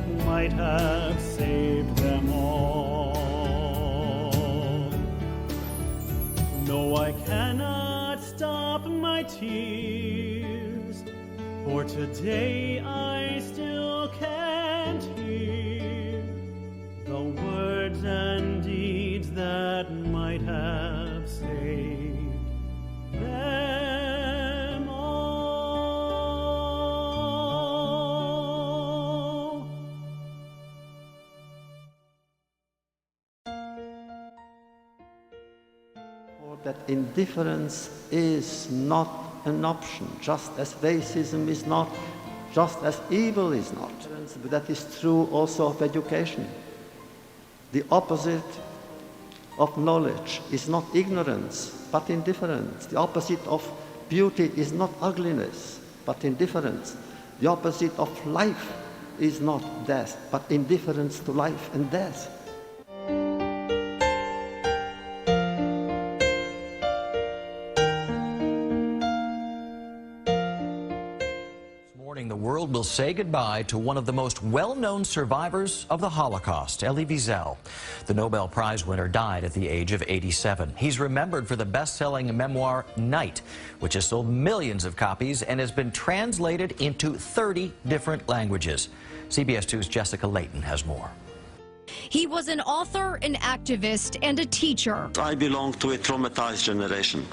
that might have saved them all. No, I cannot stop my tears, for today I still can't hear the words and deeds that might have saved them all. Or that indifference is not an option, just as racism is not, just as evil is not. But that is true also of education. The opposite of knowledge is not ignorance, but indifference. The opposite of beauty is not ugliness, but indifference. The opposite of life is not death, but indifference to life and death. The world will say goodbye to one of the most well-known survivors of the Holocaust, Elieweisel. The Nobel Prize winner died at the age of 87. He's remembered for the best-selling memoir, Night, which has sold millions of copies and has been translated into 30 different languages. CBS 2's Jessica Layton has more. He was an author, an activist, and a teacher. I belong to a traumatized generation,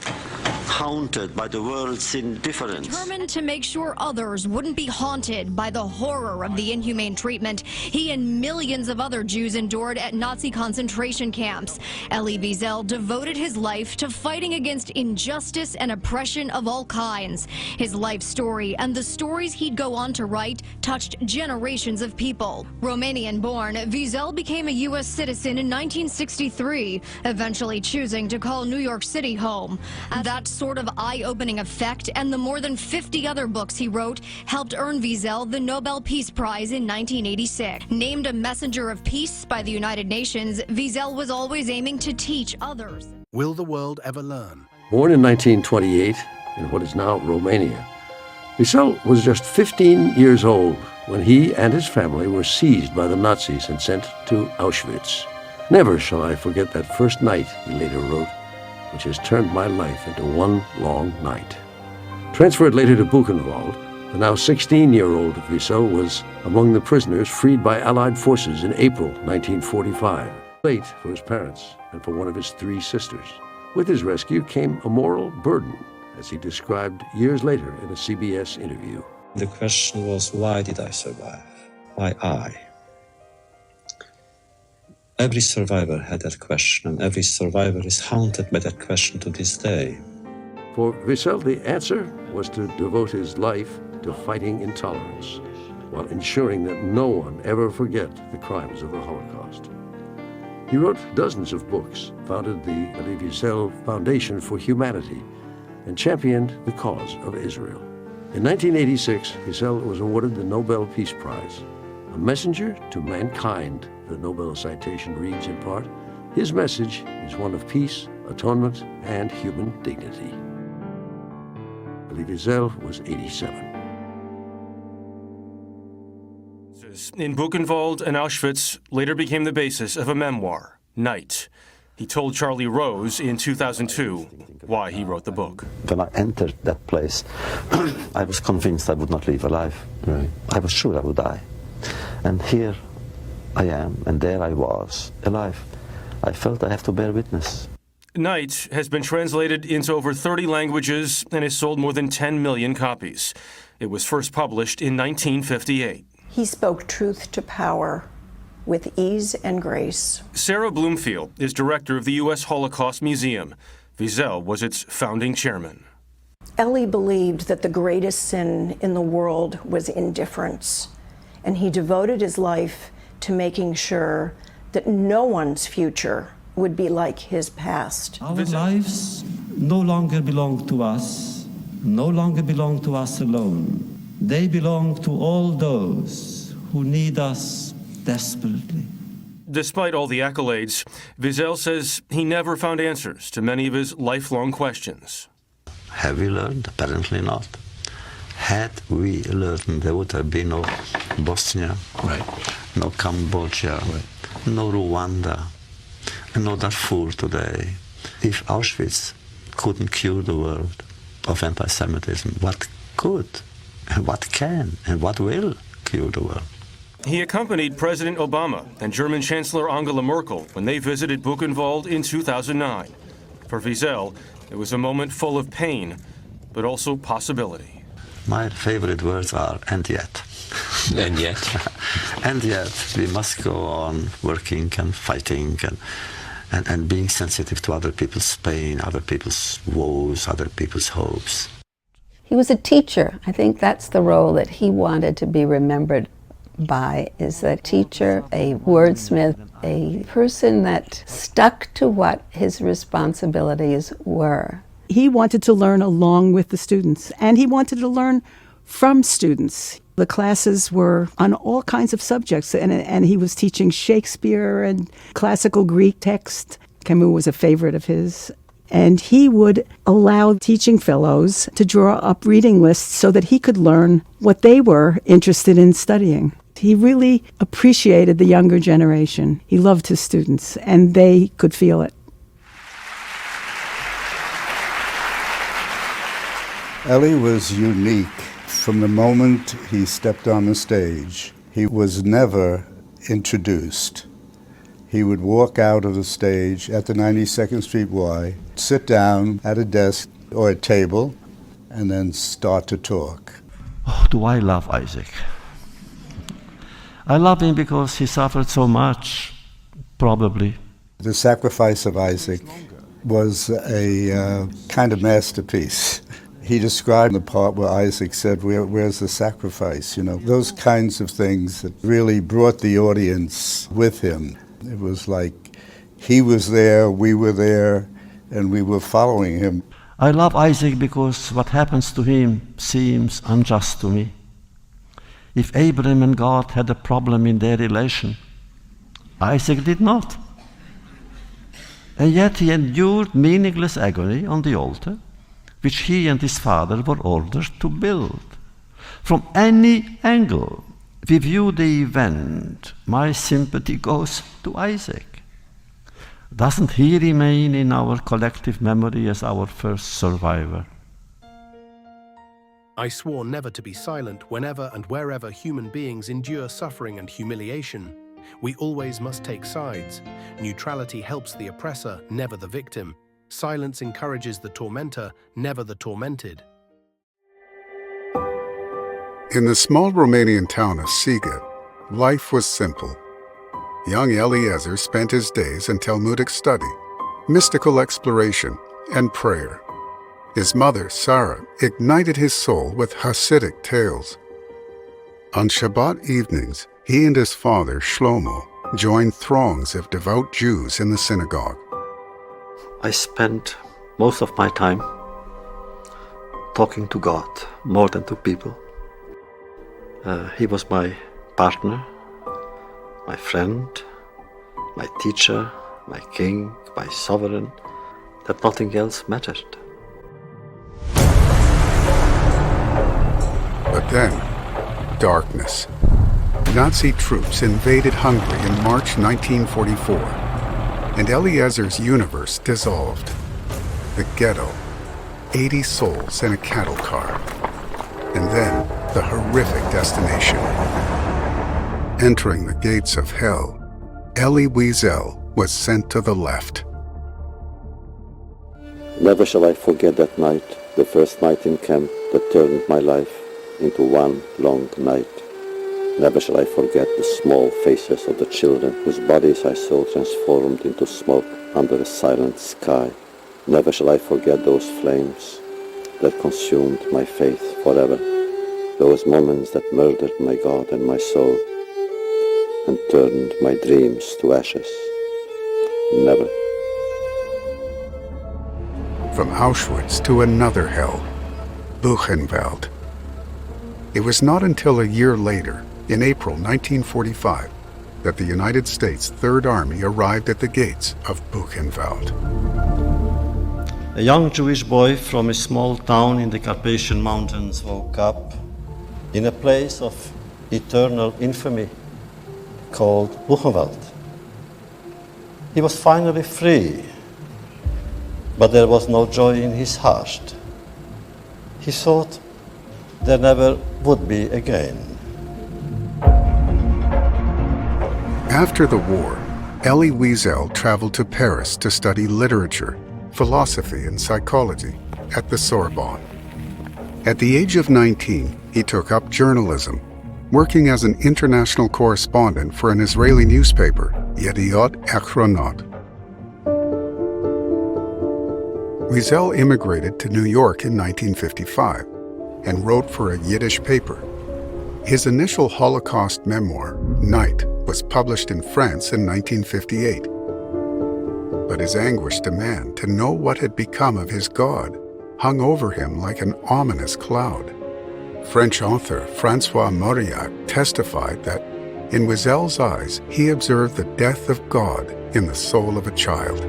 haunted by the world's indifference. Determined to make sure others wouldn't be haunted by the horror of the inhumane treatment he and millions of other Jews endured at Nazi concentration camps. Elieweisel devoted his life to fighting against injustice and oppression of all kinds. His life story and the stories he'd go on to write touched generations of people. Romanian-born, Wiesel became a U.S. citizen in 1963, eventually choosing to call New York City home. That sort of eye-opening effect and the more than 50 other books he wrote helped earn Wiesel the Nobel Peace Prize in 1986. Named a messenger of peace by the United Nations, Wiesel was always aiming to teach others. Will the world ever learn? Born in 1928 in what is now Romania, Wiesel was just 15 years old when he and his family were seized by the Nazis and sent to Auschwitz. Never shall I forget that first night, he later wrote, which has turned my life into one long night. Transferred later to Buchenwald, the now 16-year-old Wiesel was among the prisoners freed by Allied forces in April 1945. Late for his parents and for one of his 3 sisters. With his rescue came a moral burden, as he described years later in a CBS interview. The question was, why did I survive? Why I? Every survivor had that question, and every survivor is haunted by that question to this day. For Wiesel, the answer was to devote his life to fighting intolerance, while ensuring that no one ever forget the crimes of the Holocaust. He wrote dozens of books, founded the Elieweisel Foundation for Humanity, and championed the cause of Israel. In 1986, Wiesel was awarded the Nobel Peace Prize. A messenger to mankind, the Nobel citation reads in part, his message is one of peace, atonement, and human dignity. Elieweisel was 87. In Buchenwald and Auschwitz later became the basis of a memoir, Night. He told Charlie Rose in 2002 why he wrote the book. When I entered that place, I was convinced I would not live alive. Right. I was sure I would die. And here I am, and there I was, alive. I felt I have to bear witness. Night has been translated into over 30 languages and has sold more than 10 million copies. It was first published in 1958. He spoke truth to power with ease and grace. Sarah Bloomfield is director of the U.S. Holocaust Museum. Wiesel was its founding chairman. Elie believed that the greatest sin in the world was indifference, and he devoted his life to making sure that no one's future would be like his past. Our lives no longer belong to us, no longer belong to us alone. They belong to all those who need us desperately. Despite all the accolades, Wiesel says he never found answers to many of his lifelong questions. Have we learned? Apparently not. Had we learned, there would have been no Bosnia. Right. no Cambodia, no Rwanda, and no Darfur today. If Auschwitz couldn't cure the world of anti-Semitism, what could, and what can, and what will cure the world? He accompanied President Obama and German Chancellor Angela Merkel when they visited Buchenwald in 2009. For Wiesel, it was a moment full of pain, but also possibility. My favorite words are, and yet. And yet? And yet, we must go on working and fighting and being sensitive to other people's pain, other people's woes, other people's hopes. He was a teacher. I think that's the role that he wanted to be remembered by, is a teacher, a wordsmith, a person that stuck to what his responsibilities were. He wanted to learn along with the students, and he wanted to learn from students. The classes were on all kinds of subjects, and he was teaching Shakespeare and classical Greek text. Camus was a favorite of his. And he would allow teaching fellows to draw up reading lists so that he could learn what they were interested in studying. He really appreciated the younger generation. He loved his students, and they could feel it. Elie was unique. From the moment he stepped on the stage, he was never introduced. He would walk out of the stage at the 92nd Street Y, sit down at a desk or a table, and then start to talk. Oh, do I love Isaac? I love him because he suffered so much, probably. The sacrifice of Isaac was a kind of masterpiece. He described the part where Isaac said, where's the sacrifice? You know, those kinds of things that really brought the audience with him. It was like he was there, we were there, and we were following him. I love Isaac because what happens to him seems unjust to me. If Abraham and God had a problem in their relation, Isaac did not. And yet he endured meaningless agony on the altar, which he and his father were ordered to build. From any angle we view the event, my sympathy goes to Isaac. Doesn't he remain in our collective memory as our first survivor? I swore never to be silent whenever and wherever human beings endure suffering and humiliation. We always must take sides. Neutrality helps the oppressor, never the victim. Silence encourages the tormentor, never the tormented. In the small Romanian town of Sighet, life was simple. Young Elieweisel spent his days in Talmudic study, mystical exploration, and prayer. His mother, Sarah, ignited his soul with Hasidic tales. On Shabbat evenings, he and his father, Shlomo, joined throngs of devout Jews in the synagogue. I spent most of my time talking to God more than to people. He was my partner, my friend, my teacher, my king, my sovereign, that nothing else mattered. But then, darkness. Nazi troops invaded Hungary in March 1944, and Elieweissel's universe dissolved. The ghetto, 80 souls in a cattle car, and then the horrific destination. Entering the gates of hell, Elieweisel was sent to the left. Never shall I forget that night, the first night in camp that turned my life into one long night. Never shall I forget the small faces of the children whose bodies I saw transformed into smoke under a silent sky. Never shall I forget those flames that consumed my faith forever, those moments that murdered my God and my soul and turned my dreams to ashes. Never. From Auschwitz to another hell, Buchenwald. It was not until a year later, in April 1945, that the United States Third Army arrived at the gates of Buchenwald. A young Jewish boy from a small town in the Carpathian Mountains woke up in a place of eternal infamy, called Buchenwald. He was finally free, but there was no joy in his heart. He thought there never would be again. After the war, Elieweisel traveled to Paris to study literature, philosophy, and psychology at the Sorbonne. At the age of 19, he took up journalism, working as an international correspondent for an Israeli newspaper, Yediot Achronot. Wiesel immigrated to New York in 1955 and wrote for a Yiddish paper. His initial Holocaust memoir, Night, was published in France in 1958. But his anguished demand to know what had become of his God hung over him like an ominous cloud. French author François Mauriac testified that in Wiesel's eyes he observed the death of God in the soul of a child.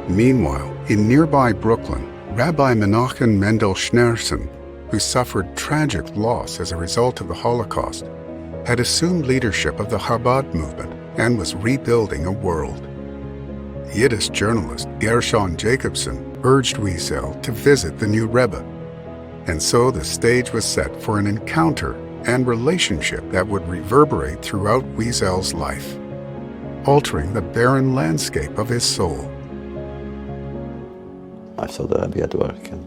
Meanwhile, in nearby Brooklyn, Rabbi Menachem Mendel Schneerson, who suffered tragic loss as a result of the Holocaust, had assumed leadership of the Chabad movement and was rebuilding a world. Yiddish journalist Gershon Jacobson urged Wiesel to visit the new Rebbe, and so the stage was set for an encounter and relationship that would reverberate throughout Wiesel's life, altering the barren landscape of his soul. I saw the Rebbe at work, and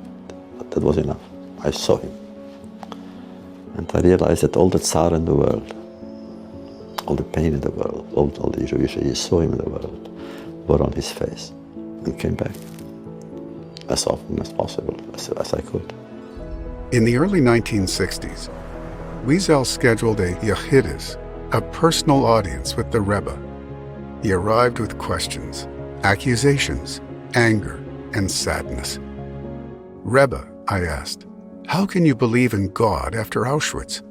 that was enough. I saw him. And I realized that all the tsar in the world, all the pain in the world, all the Jewish Yisurim in the world were on his face, and came back as often as possible, as I could. In the early 1960s, Wiesel scheduled a Yachidus, a personal audience with the Rebbe. He arrived with questions, accusations, anger, and sadness. Rebbe, I asked, how can you believe in God after Auschwitz?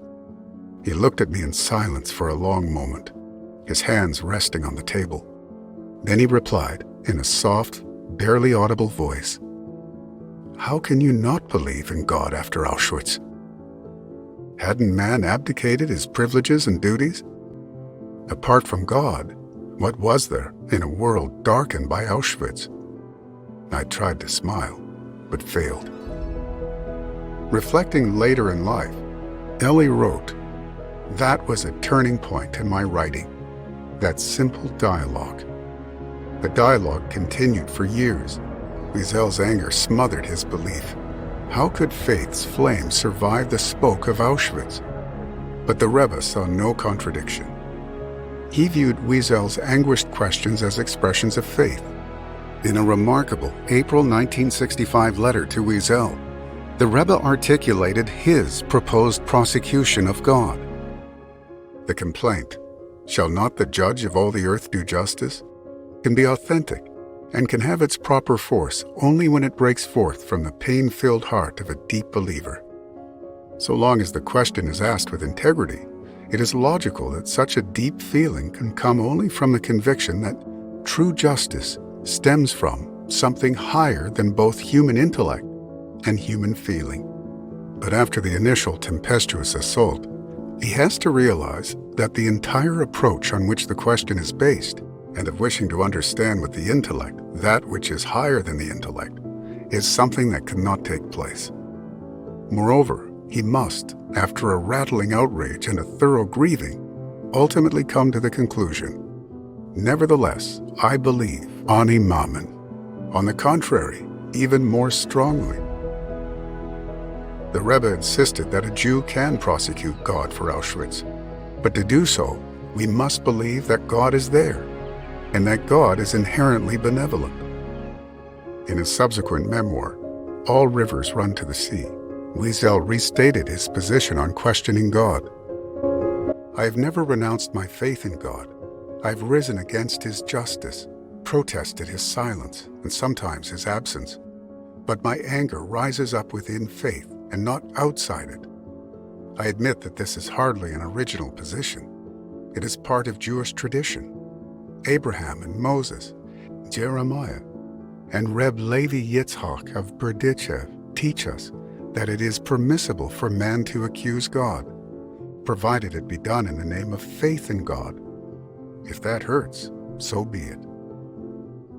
He looked at me in silence for a long moment, his hands resting on the table. Then he replied in a soft, barely audible voice, how can you not believe in God after Auschwitz? Hadn't man abdicated his privileges and duties? Apart from God, what was there in a world darkened by Auschwitz? I tried to smile, but failed. Reflecting later in life, Ellie wrote, that was a turning point in my writing, that simple dialogue. The dialogue continued for years. Wiesel's anger smothered his belief. How could faith's flame survive the smoke of Auschwitz? But the Rebbe saw no contradiction. He viewed Wiesel's anguished questions as expressions of faith. In a remarkable April 1965 letter to Wiesel, the Rebbe articulated his proposed prosecution of God. The complaint, shall not the judge of all the earth do justice, can be authentic and can have its proper force only when it breaks forth from the pain-filled heart of a deep believer. So long as the question is asked with integrity, it is logical that such a deep feeling can come only from the conviction that true justice stems from something higher than both human intellect and human feeling. But after the initial tempestuous assault, he has to realize that the entire approach on which the question is based, and of wishing to understand with the intellect that which is higher than the intellect, is something that cannot take place. Moreover, he must, after a rattling outrage and a thorough grieving, ultimately come to the conclusion, nevertheless, I believe, ani mamen. On the contrary, even more strongly. The Rebbe insisted that a Jew can prosecute God for Auschwitz, but to do so, we must believe that God is there, and that God is inherently benevolent. In his subsequent memoir, All Rivers Run to the Sea, Wiesel restated his position on questioning God. I have never renounced my faith in God. I have risen against his justice, protested his silence, and sometimes his absence. But my anger rises up within faith and not outside it. I admit that this is hardly an original position. It is part of Jewish tradition. Abraham and Moses, Jeremiah, and Reb Levi Yitzhak of Berdichev teach us that it is permissible for man to accuse God. provided it be done in the name of faith in God. If that hurts, so be it.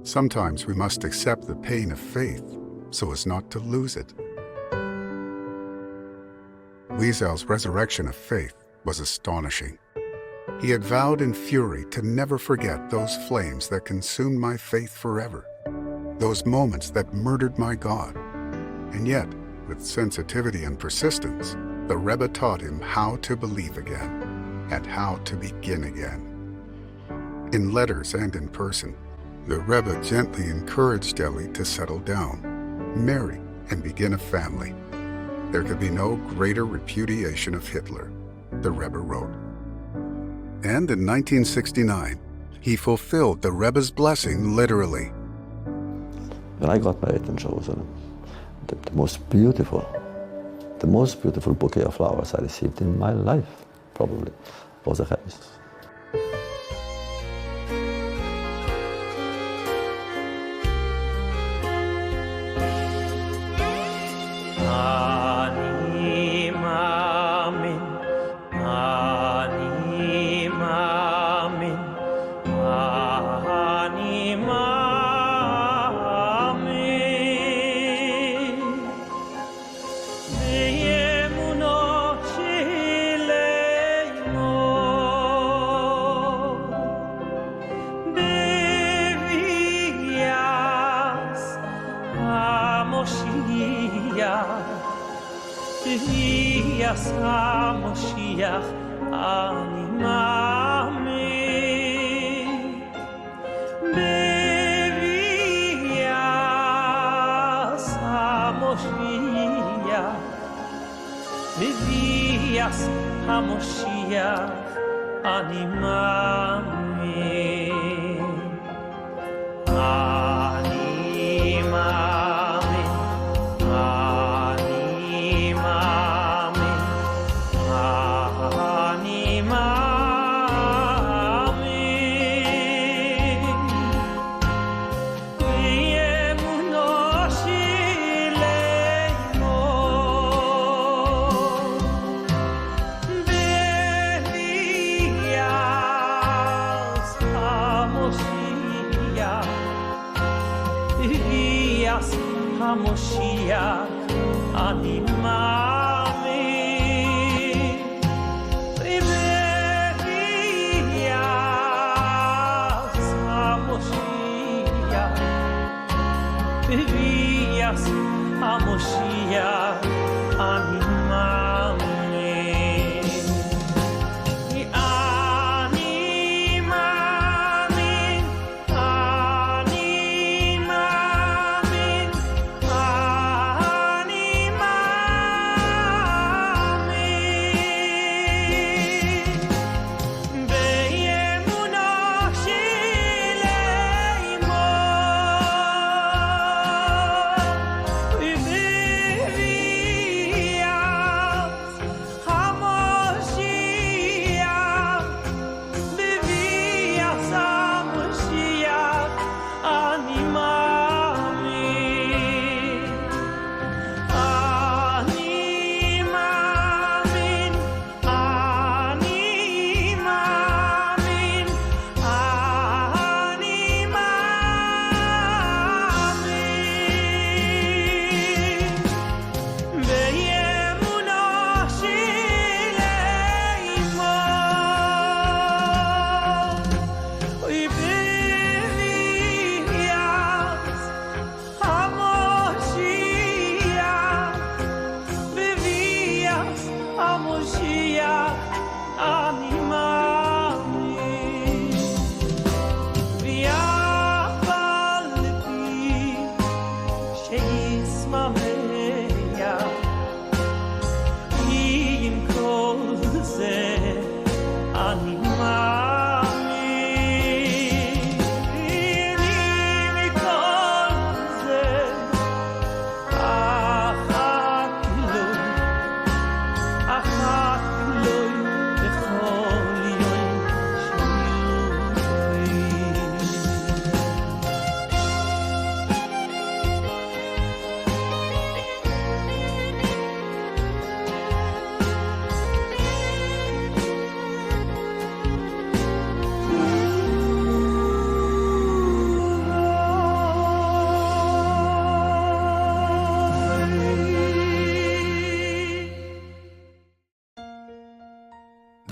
Sometimes we must accept the pain of faith so as not to lose it. Wiesel's resurrection of faith was astonishing. He had vowed in fury to never forget those flames that consumed my faith forever, those moments that murdered my God. And yet, with sensitivity and persistence, the Rebbe taught him how to believe again and how to begin again. In letters and in person, the Rebbe gently encouraged Eli to settle down, marry, and begin a family. There could be no greater repudiation of Hitler, the Rebbe wrote. And in 1969, he fulfilled the Rebbe's blessing literally. When I got married in Jerusalem, the most beautiful bouquet of flowers I received in my life, probably, was a Rebbe's. Moshiach, ani מאמין. בביאת המשיח, בביאת המשיח, אני מאמין. אני מאמין. המשיח, אני מאמין. בביאת המשיח, בביאת המשיח, אני מאמין.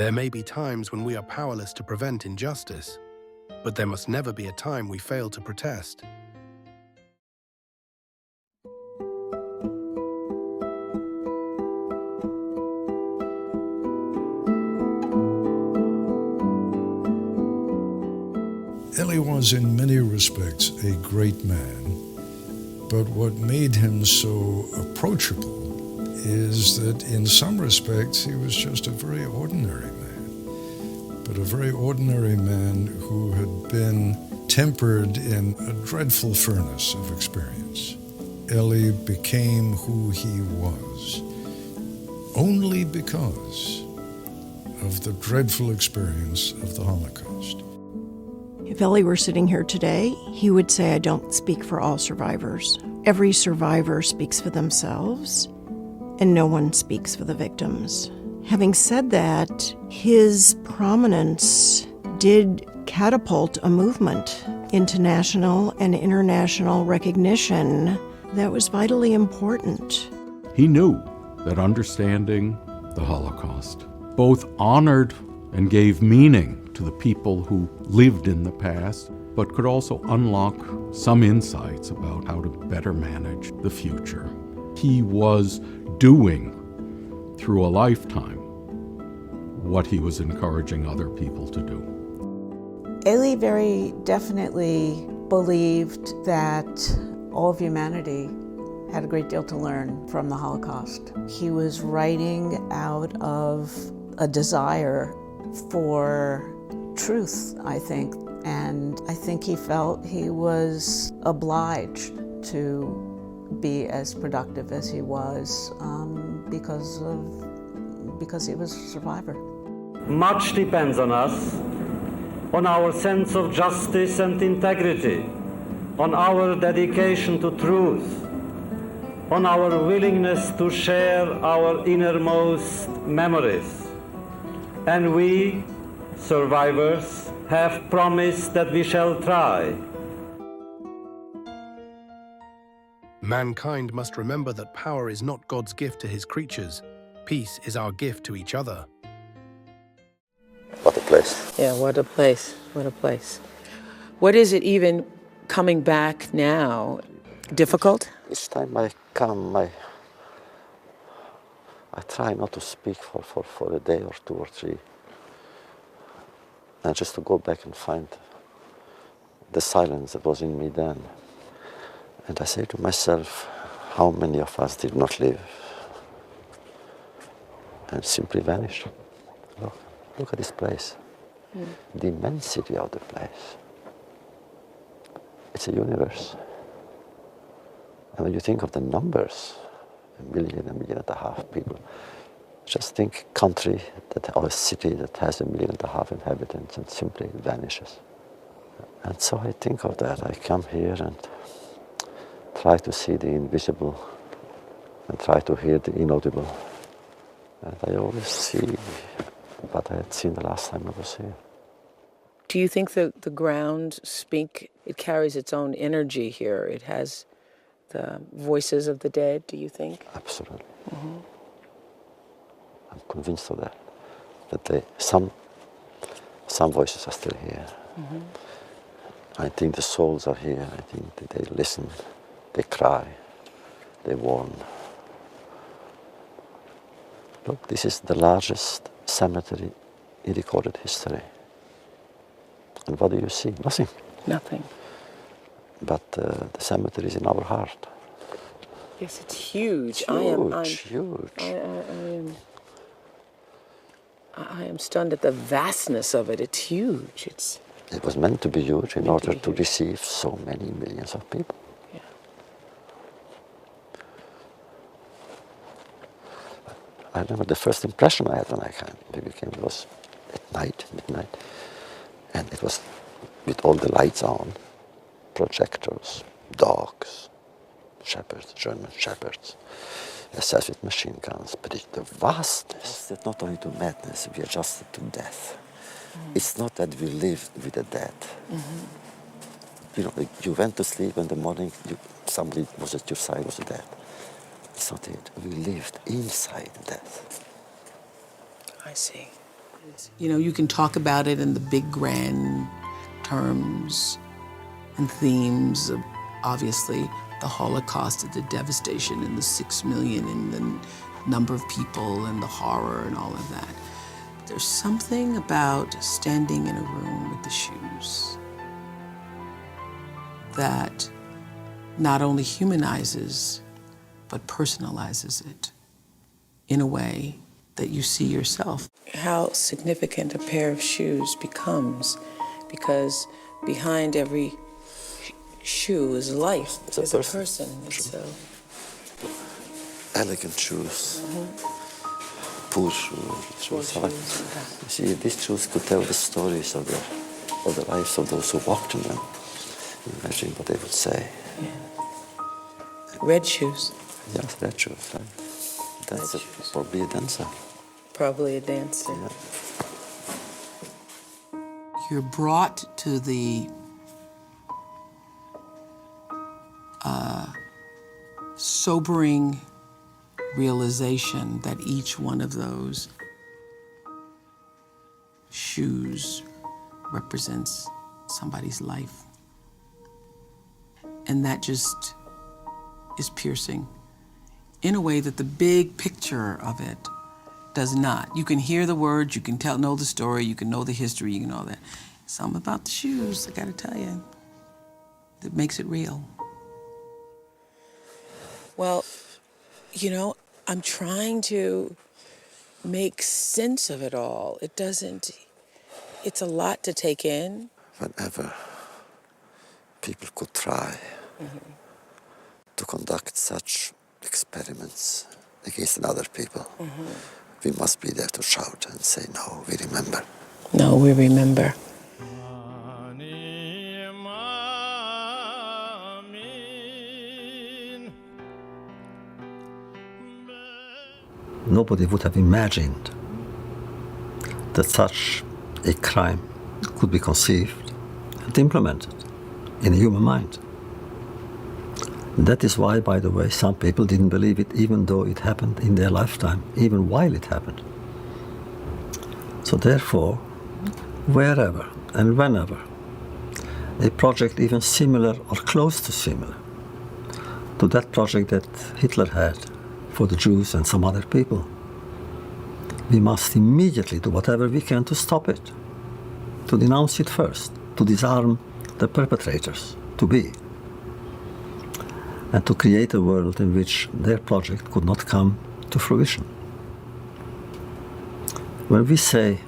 There may be times when we are powerless to prevent injustice, but there must never be a time we fail to protest. Elie was in many respects a great man, but what made him so approachable is that in some respects he was just a very ordinary man, but a very ordinary man who had been tempered in a dreadful furnace of experience. Elie became who he was only because of the dreadful experience of the Holocaust. If Elie were sitting here today, he would say, I don't speak for all survivors. Every survivor speaks for themselves, and no one speaks for the victims. Having said that, his prominence did catapult a movement into national and international recognition that was vitally important. He knew that understanding the Holocaust both honored and gave meaning to the people who lived in the past, but could also unlock some insights about how to better manage the future. He was doing, through a lifetime, what he was encouraging other people to do. Elie very definitely believed that all of humanity had a great deal to learn from the Holocaust. He was writing out of a desire for truth, I think, and I think he felt he was obliged to be as productive as he was because he was a survivor. Much depends on us, on our sense of justice and integrity, on our dedication to truth, on our willingness to share our innermost memories. And we, survivors, have promised that we shall try. Mankind must remember that power is not God's gift to his creatures. Peace is our gift to each other. What a place. Yeah, what a place. What a place. What is it even coming back now? Difficult? Each time I come, I try not to speak for a day or two or three. And just to go back and find the silence that was in me then. And I say to myself, how many of us did not live and simply vanished? Look at this place. The immensity of the place. It's a universe. And when you think of the numbers, 1.5 million people, just think country or a city that has 1.5 million inhabitants and simply vanishes. And so I think of that. I come here and try to see the invisible and try to hear the inaudible. And I always see what I had seen the last time I was here. Do you think that the ground it carries its own energy here? It has the voices of the dead, do you think? Absolutely. Mm-hmm. I'm convinced of that. That some voices are still here. Mm-hmm. I think the souls are here. I think that they listen, they cry, they warn. Look, this is the largest cemetery in recorded history. And what do you see? Nothing. Nothing. But the cemetery is in our heart. Yes, it's huge. Huge. I am stunned at the vastness of it. It's huge. It was meant to be huge in order to receive so many millions of people. Yeah. I remember the first impression I had when I came was at night, midnight. And it was with all the lights on, projectors, dogs, shepherds, German shepherds, SS with machine guns, but the vastness, it's not only to madness, we adjusted to death. It's not that we lived with the dead. Mm-hmm. You know, you went to sleep in the morning, somebody was at your side, was dead. It's not it. We lived inside death. I see. You know, you can talk about it in the big grand terms and themes of, obviously, the Holocaust and the devastation and the 6 million and the number of people and the horror and all of that. But there's something about standing in a room with the shoes that not only humanizes, but personalizes it in a way that you see yourself. How significant a pair of shoes becomes, because behind every shoe is life, is a person. It's Elegant shoes, poor shoes. You see, these shoes could tell the stories of the lives of those who walked in them. Imagine what they would say. Yeah. Red shoes. Yes, red shoes, right? That's probably a dancer. Probably a dancer. Yeah. You're brought to the sobering realization that each one of those shoes represents somebody's life. And that just is piercing in a way that the big picture of it does not. You can hear the words, you can know the story, you can know the history, you can know that. Something about the shoes, I gotta tell you, that makes it real. Well, you know, I'm trying to make sense of it all. It's a lot to take in. Whenever people could try to conduct such experiments against other people, we must be there to shout and say, no, we remember. No, we remember. Nobody would have imagined that such a crime could be conceived and implemented in a human mind. That is why, by the way, some people didn't believe it, even though it happened in their lifetime, even while it happened. So therefore, wherever and whenever a project even similar or close to similar to that project that Hitler had for the Jews and some other people, we must immediately do whatever we can to stop it, to denounce it first, to disarm the perpetrators, and to create a world in which their project could not come to fruition. When we say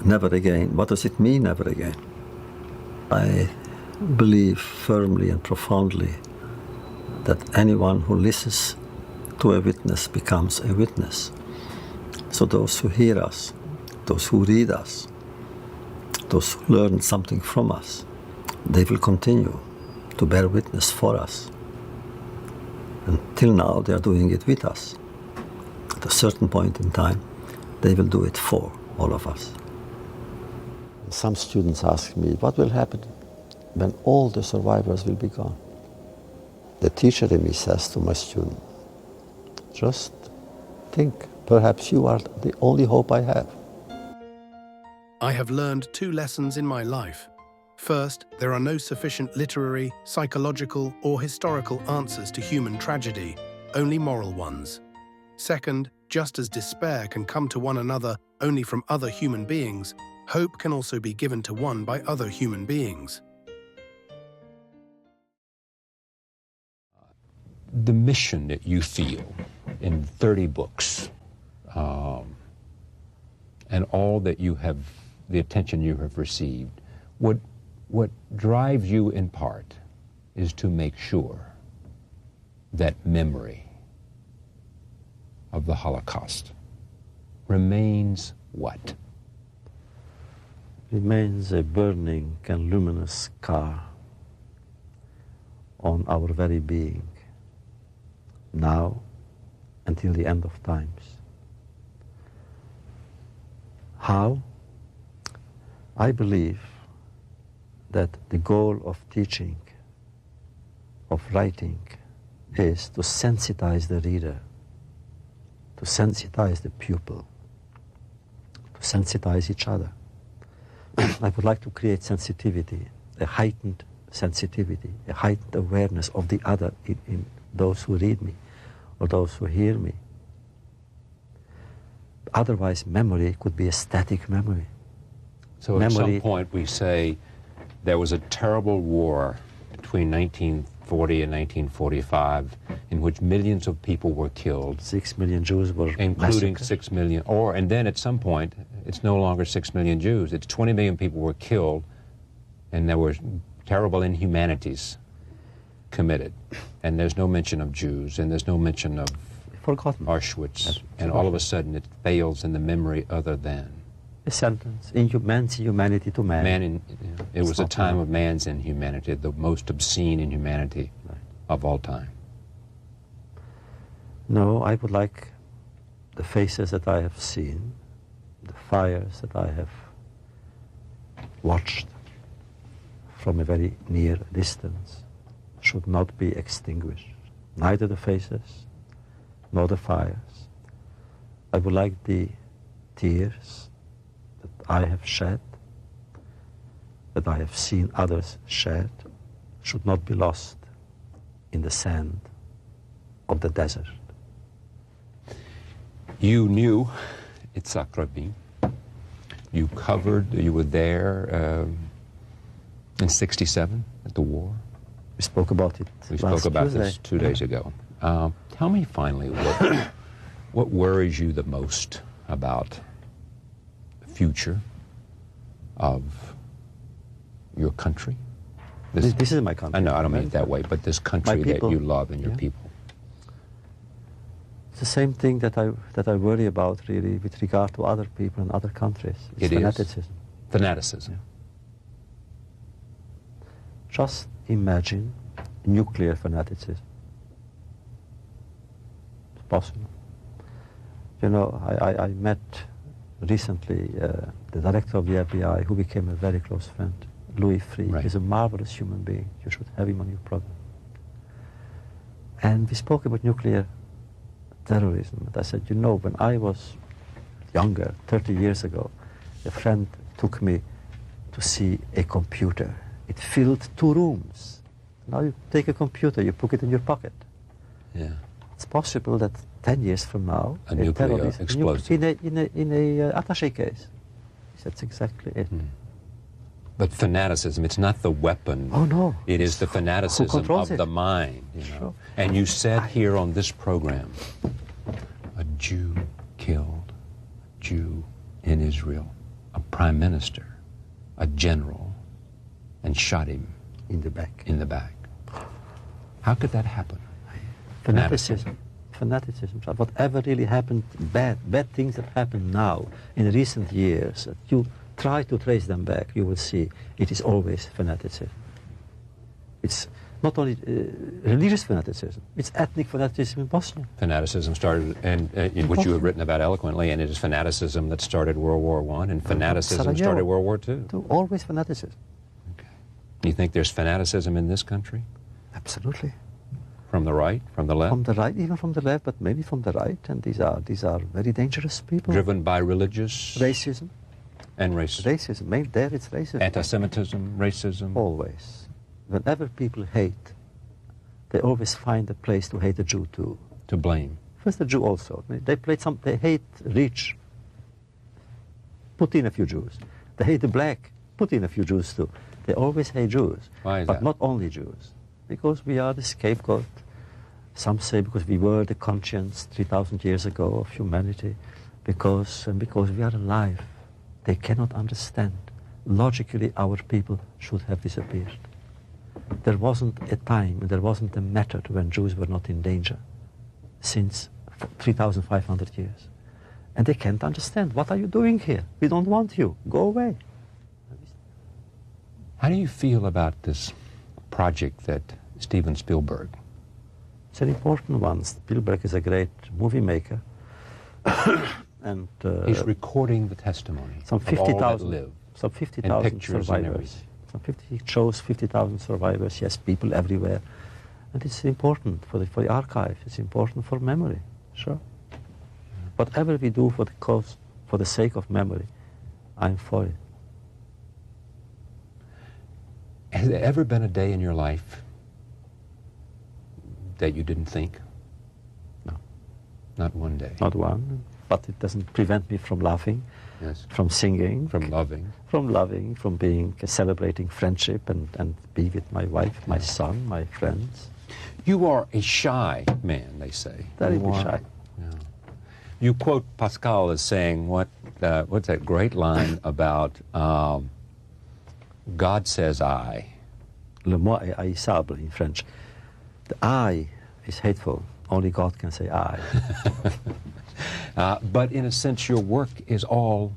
never again, what does it mean, never again? I believe firmly and profoundly that anyone who listens to a witness becomes a witness. So those who hear us, those who read us, those who learn something from us, they will continue to bear witness for us. Until now, they are doing it with us. At a certain point in time, they will do it for all of us. Some students ask me, what will happen when all the survivors will be gone? The teacher in me says to my student, just think, perhaps you are the only hope I have. I have learned 2 lessons in my life. First, there are no sufficient literary, psychological, or historical answers to human tragedy, only moral ones. Second, just as despair can come to one another only from other human beings, hope can also be given to one by other human beings. The mission that you feel in 30 books, and all that you have, the attention you have received, what drives you in part is to make sure that memory of the Holocaust remains what? Remains a burning and luminous scar on our very being, now until the end of times. How? I believe that the goal of teaching, of writing, is to sensitize the reader, to sensitize the pupil, to sensitize each other. I would like to create sensitivity, a heightened sensitivity, a heightened awareness of the other in those who read me or those who hear me. Otherwise, memory could be a static memory. So at some point we say there was a terrible war between 1940 and 1945 in which millions of people were killed. 6 million Jews were including massacred. 6 million, and then at some point it's no longer 6 million Jews, it's 20 million people were killed, and there were terrible inhumanities committed. And there's no mention of Jews, and there's no mention of forgotten. Auschwitz, and all of a sudden it fails in the memory other than. A sentence, man's inhumanity to man. It was a time of man's inhumanity, the most obscene inhumanity of all time. No, I would like the faces that I have seen, the fires that I have watched from a very near distance should not be extinguished. Neither the faces nor the fires. I would like the tears that I have shed, that I have seen others shed, should not be lost in the sand of the desert. You knew Yitzhak Rabin. You were there in '67 at the war. We spoke about it. We spoke about this 2 days ago. Tell me finally, what worries you the most about the future of your country? This is my country. I know, I don't mean it that way, but this country that you love and your people. It's the same thing that I worry about, really, with regard to other people in other countries. It's fanaticism. Fanaticism. Yeah. Just imagine nuclear fanaticism. It's possible. You know, I met recently the director of the FBI, who became a very close friend, Louis Freeh. Right. He's a marvelous human being. You should have him on your program. And we spoke about nuclear terrorism. And I said, you know, when I was younger, 30 years ago, a friend took me to see a computer. It filled 2 rooms. Now you take a computer, you put it in your pocket. Yeah. It's possible that 10 years from now, a nuclear explosive in a attaché case. That's exactly it. But fanaticism, it's not the weapon. Oh no! It is the fanaticism of the mind. You know? Sure. And you said here on this program, a Jew killed a Jew in Israel, a prime minister, a general, and shot him in the back. In the back. How could that happen? Fanaticism. Fanaticism. Whatever really happened, bad things that happen now in recent years, you try to trace them back, you will see it is always fanaticism. It's not only religious fanaticism, it's ethnic fanaticism in Bosnia. Fanaticism started, in which you have written about eloquently, and it is fanaticism that started World War I, and fanaticism started World War II. Always fanaticism. Okay. You think there's fanaticism in this country? Absolutely. From the right, from the left? From the right, even from the left, but maybe from the right, and these are very dangerous people. Driven by religious? Racism. And racism. Racism. Maybe there it's racism. Anti-Semitism, racism? Always. Whenever people hate, they always find a place to hate the Jew too. To blame. First the Jew also. They hate rich, put in a few Jews. They hate the black, put in a few Jews too. They always hate Jews. Why is but that? Not only Jews. Because we are the scapegoat. Some say because we were the conscience 3,000 years ago of humanity. Because we are alive. They cannot understand. Logically, our people should have disappeared. There wasn't a time, there wasn't a method when Jews were not in danger since 3,500 years. And they can't understand. What are you doing here? We don't want you. Go away. How do you feel about this project that Steven Spielberg? It's an important one. Spielberg is a great movie maker. And he's recording the testimony some 50,000 pictures survivors. He chose 50,000 survivors. Yes, people everywhere, and it's important for the archive. It's important for memory. Sure. Whatever we do for the sake of memory, I'm for it. Has there ever been a day in your life that you didn't think? No. Not one day? Not one, but it doesn't prevent me from laughing, yes, from singing, from loving, from being, celebrating friendship and be with my wife, my son, my friends. You are a shy man, they say. Very You are- shy. Yeah. You quote Pascal as saying, what's that great line about God says I. Le moi est haïssable in French. The I is hateful. Only God can say I. But in a sense, your work is all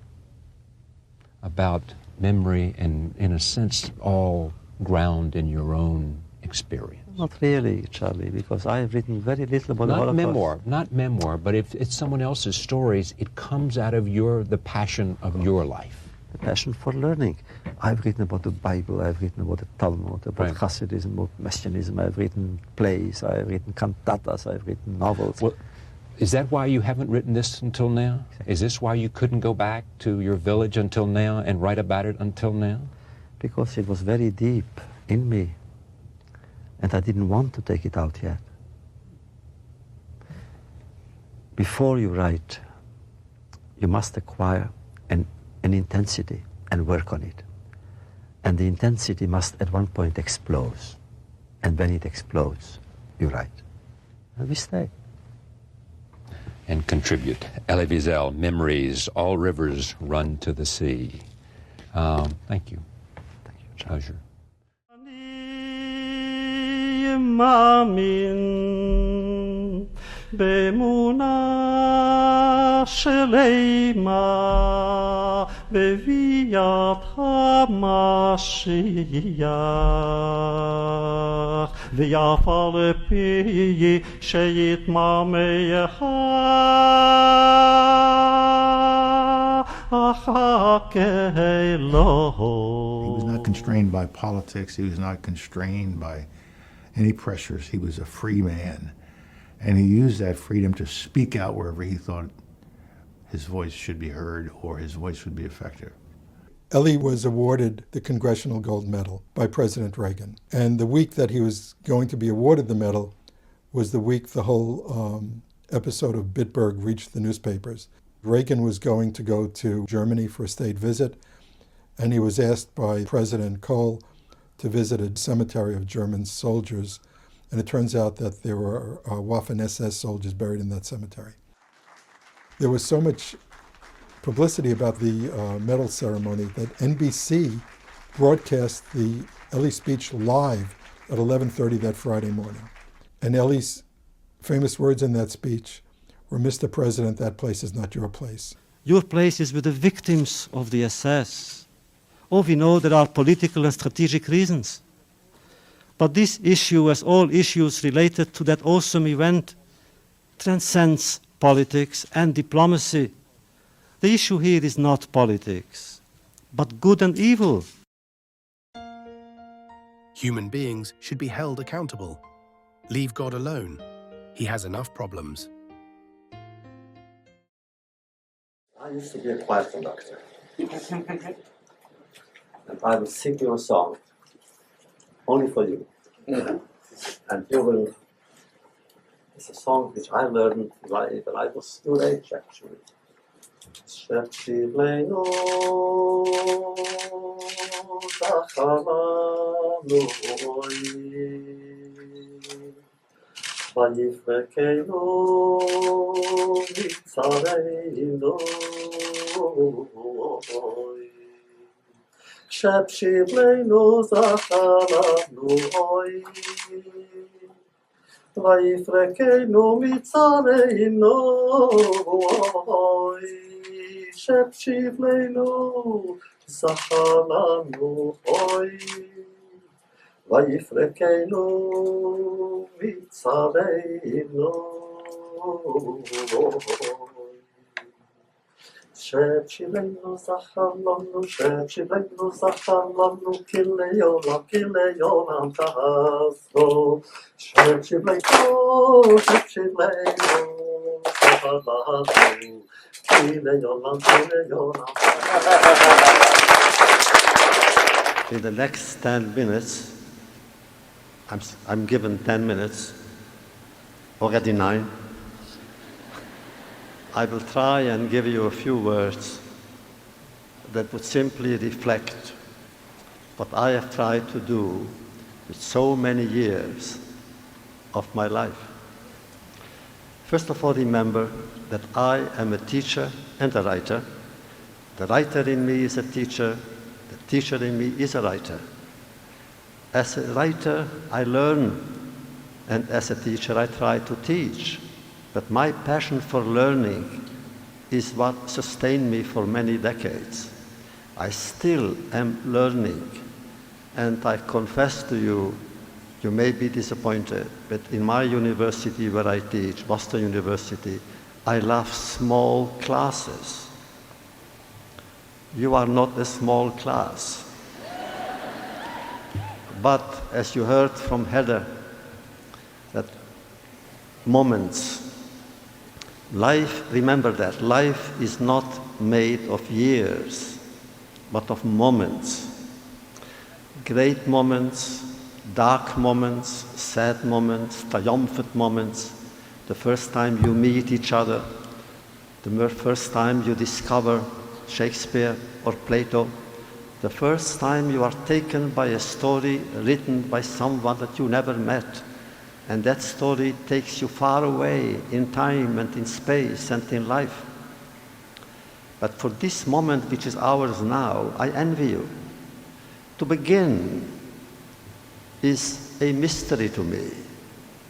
about memory and, in a sense, all ground in your own experience. Not really, Charlie, because I have written very little about the Holocaust. Not memoir, but if it's someone else's stories, it comes out of the passion of your life. The passion for learning. I've written about the Bible, I've written about the Talmud, about Hasidism, about Messianism, I've written plays, I've written cantatas, I've written novels. Well, is that why you haven't written this until now? Exactly. Is this why you couldn't go back to your village until now and write about it until now? Because it was very deep in me, and I didn't want to take it out yet. Before you write, you must acquire an intensity and work on it. And the intensity must at one point explode. And when it explodes, you write. And we stay. And contribute. Elieweisel, Memories, All Rivers Run to the Sea. Thank you. Thank you. Pleasure. מאמין באמונה שלמה בביאת המשיח ויף על פי שיתממך אחכה לו. He was not constrained by politics. He was not constrained by any pressures. He was a free man. And he used that freedom to speak out wherever he thought his voice should be heard or his voice would be effective. Elie was awarded the Congressional Gold Medal by President Reagan. And the week that he was going to be awarded the medal was the week the whole episode of Bitburg reached the newspapers. Reagan was going to go to Germany for a state visit, and he was asked by President Kohl to visit a cemetery of German soldiers, and it turns out that there were Waffen-SS soldiers buried in that cemetery. There was so much publicity about the medal ceremony that NBC broadcast the Elie speech live at 11:30 that Friday morning. And Elie's famous words in that speech were, "Mr. President, that place is not your place." Your place is with the victims of the SS. Oh, we know there are political and strategic reasons. But this issue, as all issues related to that awesome event, transcends politics and diplomacy. The issue here is not politics, but good and evil. Human beings should be held accountable. Leave God alone. He has enough problems. I used to be a choir conductor. And I will sing you a song only for you. And you will. It's a song which I learned when I was your age, actually. Shepshivleinu Zachavanu Vayifrekeinu Mitzareinu Shepshivleinu Zachavanu Vayifrekeinu Mitzareinu Shepshivleinu Zachalanu Hoy Vayifrekeinu Mitzareinu Shepshivleinu Zachalanu Shepshivleinu Zachalanu Kileyolam Tahaso Shepshivleinu In the next 10 minutes, I'm given 10 minutes, already 9. I will try and give you a few words that would simply reflect what I have tried to do with so many years of my life. First of all, remember that I am a teacher and a writer. The writer in me is a teacher. The teacher in me is a writer. As a writer, I learn, and as a teacher, I try to teach. But my passion for learning is what sustained me for many decades. I still am learning, and I confess to you, you may be disappointed, but in my university where I teach, Boston University, I love small classes. You are not a small class. But as you heard from Heather, that moments, life, remember that, life is not made of years, but of moments. Great moments, dark moments, sad moments, triumphant moments, the first time you meet each other, the first time you discover Shakespeare or Plato, the first time you are taken by a story written by someone that you never met, and that story takes you far away in time and in space and in life. But for this moment, which is ours now, I envy you. To begin is a mystery to me.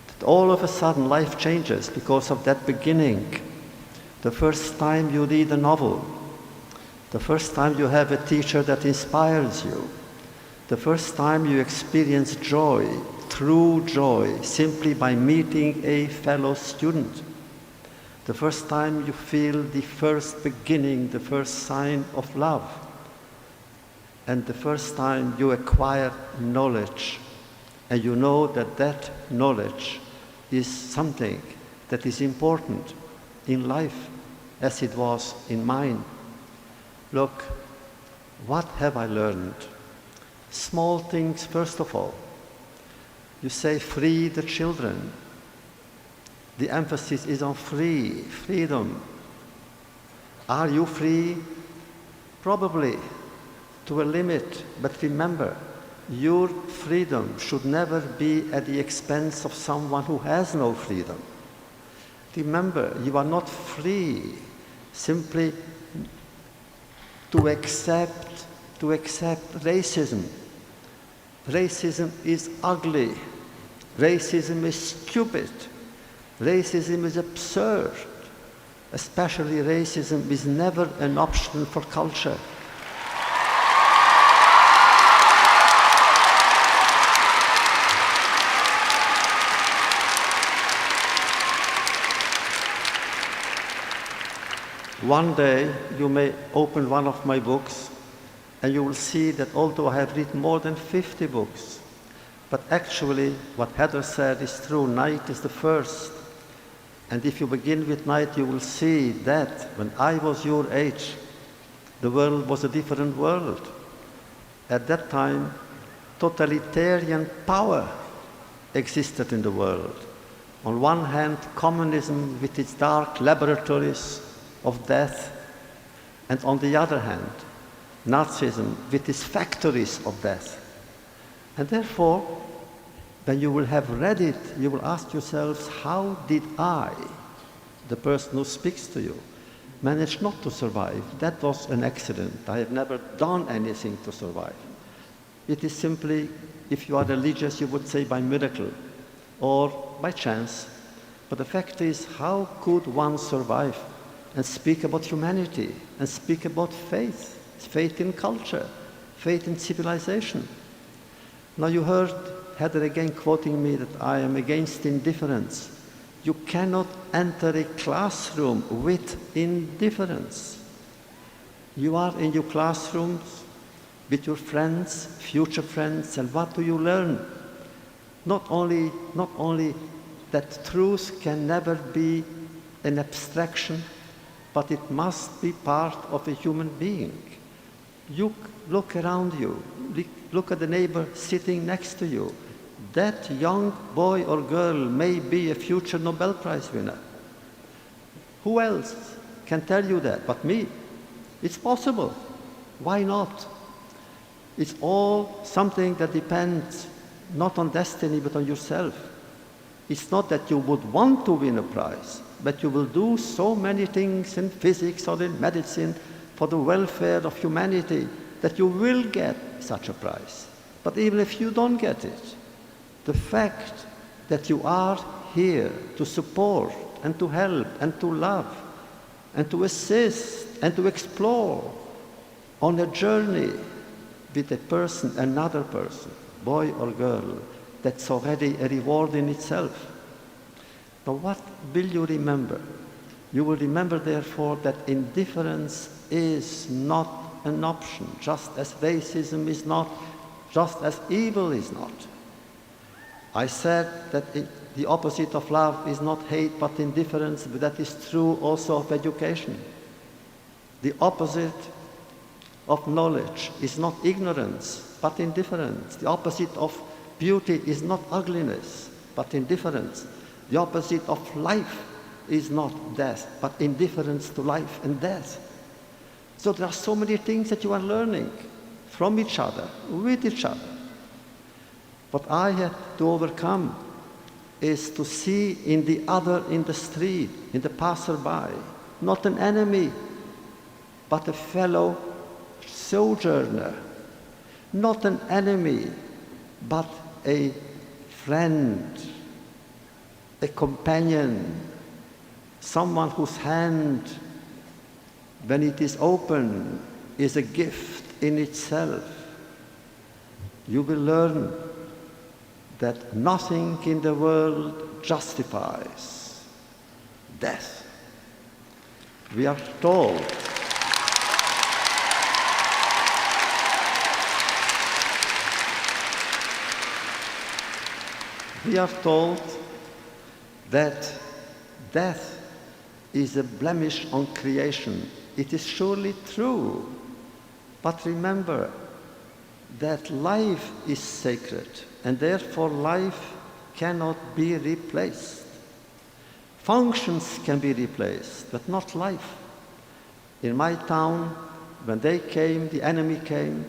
That all of a sudden life changes because of that beginning. The first time you read a novel, the first time you have a teacher that inspires you, the first time you experience joy, true joy, simply by meeting a fellow student, the first time you feel the first beginning, the first sign of love, and the first time you acquire knowledge, and you know that that knowledge is something that is important in life, as it was in mine. Look, what have I learned? Small things, first of all. You say, free the children. The emphasis is on freedom. Are you free? Probably, to a limit. But remember, your freedom should never be at the expense of someone who has no freedom. Remember, you are not free simply to accept racism. Racism is ugly. Racism is stupid. Racism is absurd. Especially racism is never an option for culture. One day you may open one of my books and you will see that although I have written more than 50 books, but actually what Heather said is true, night is the first. And if you begin with night, you will see that when I was your age, the world was a different world. At that time, totalitarian power existed in the world. On one hand, communism with its dark laboratories of death, and on the other hand, Nazism with its factories of death. And therefore, when you will have read it, you will ask yourselves, how did I, the person who speaks to you, manage not to survive? That was an accident. I have never done anything to survive. It is simply, if you are religious, you would say by miracle or by chance. But the fact is, how could one survive and speak about humanity and speak about faith, faith in culture, faith in civilization? Now you heard Heather again quoting me that I am against indifference. You cannot enter a classroom with indifference. You are in your classrooms with your friends, future friends, and what do you learn? Not only that truth can never be an abstraction, but it must be part of a human being. You look around you, look at the neighbor sitting next to you. That young boy or girl may be a future Nobel Prize winner. Who else can tell you that but me? It's possible. Why not? It's all something that depends not on destiny but on yourself. It's not that you would want to win a prize, but you will do so many things in physics or in medicine for the welfare of humanity that you will get such a prize. But even if you don't get it, the fact that you are here to support and to help and to love and to assist and to explore on a journey with a person, another person, boy or girl, that's already a reward in itself. But what will you remember? You will remember, therefore, that indifference is not an option, just as racism is not, just as evil is not. I said that the opposite of love is not hate but indifference, but that is true also of education. The opposite of knowledge is not ignorance but indifference. The opposite of beauty is not ugliness but indifference. The opposite of life is not death but indifference to life and death. So there are so many things that you are learning from each other, with each other. What I had to overcome is to see in the other in the street, in the passerby, not an enemy, but a fellow sojourner. Not an enemy, but a friend, a companion, someone whose hand, when it is open, is a gift in itself. You will learn that nothing in the world justifies death. We are told that death is a blemish on creation. It is surely true, but remember that life is sacred, and therefore life cannot be replaced. Functions can be replaced, but not life. In my town, when they came, the enemy came,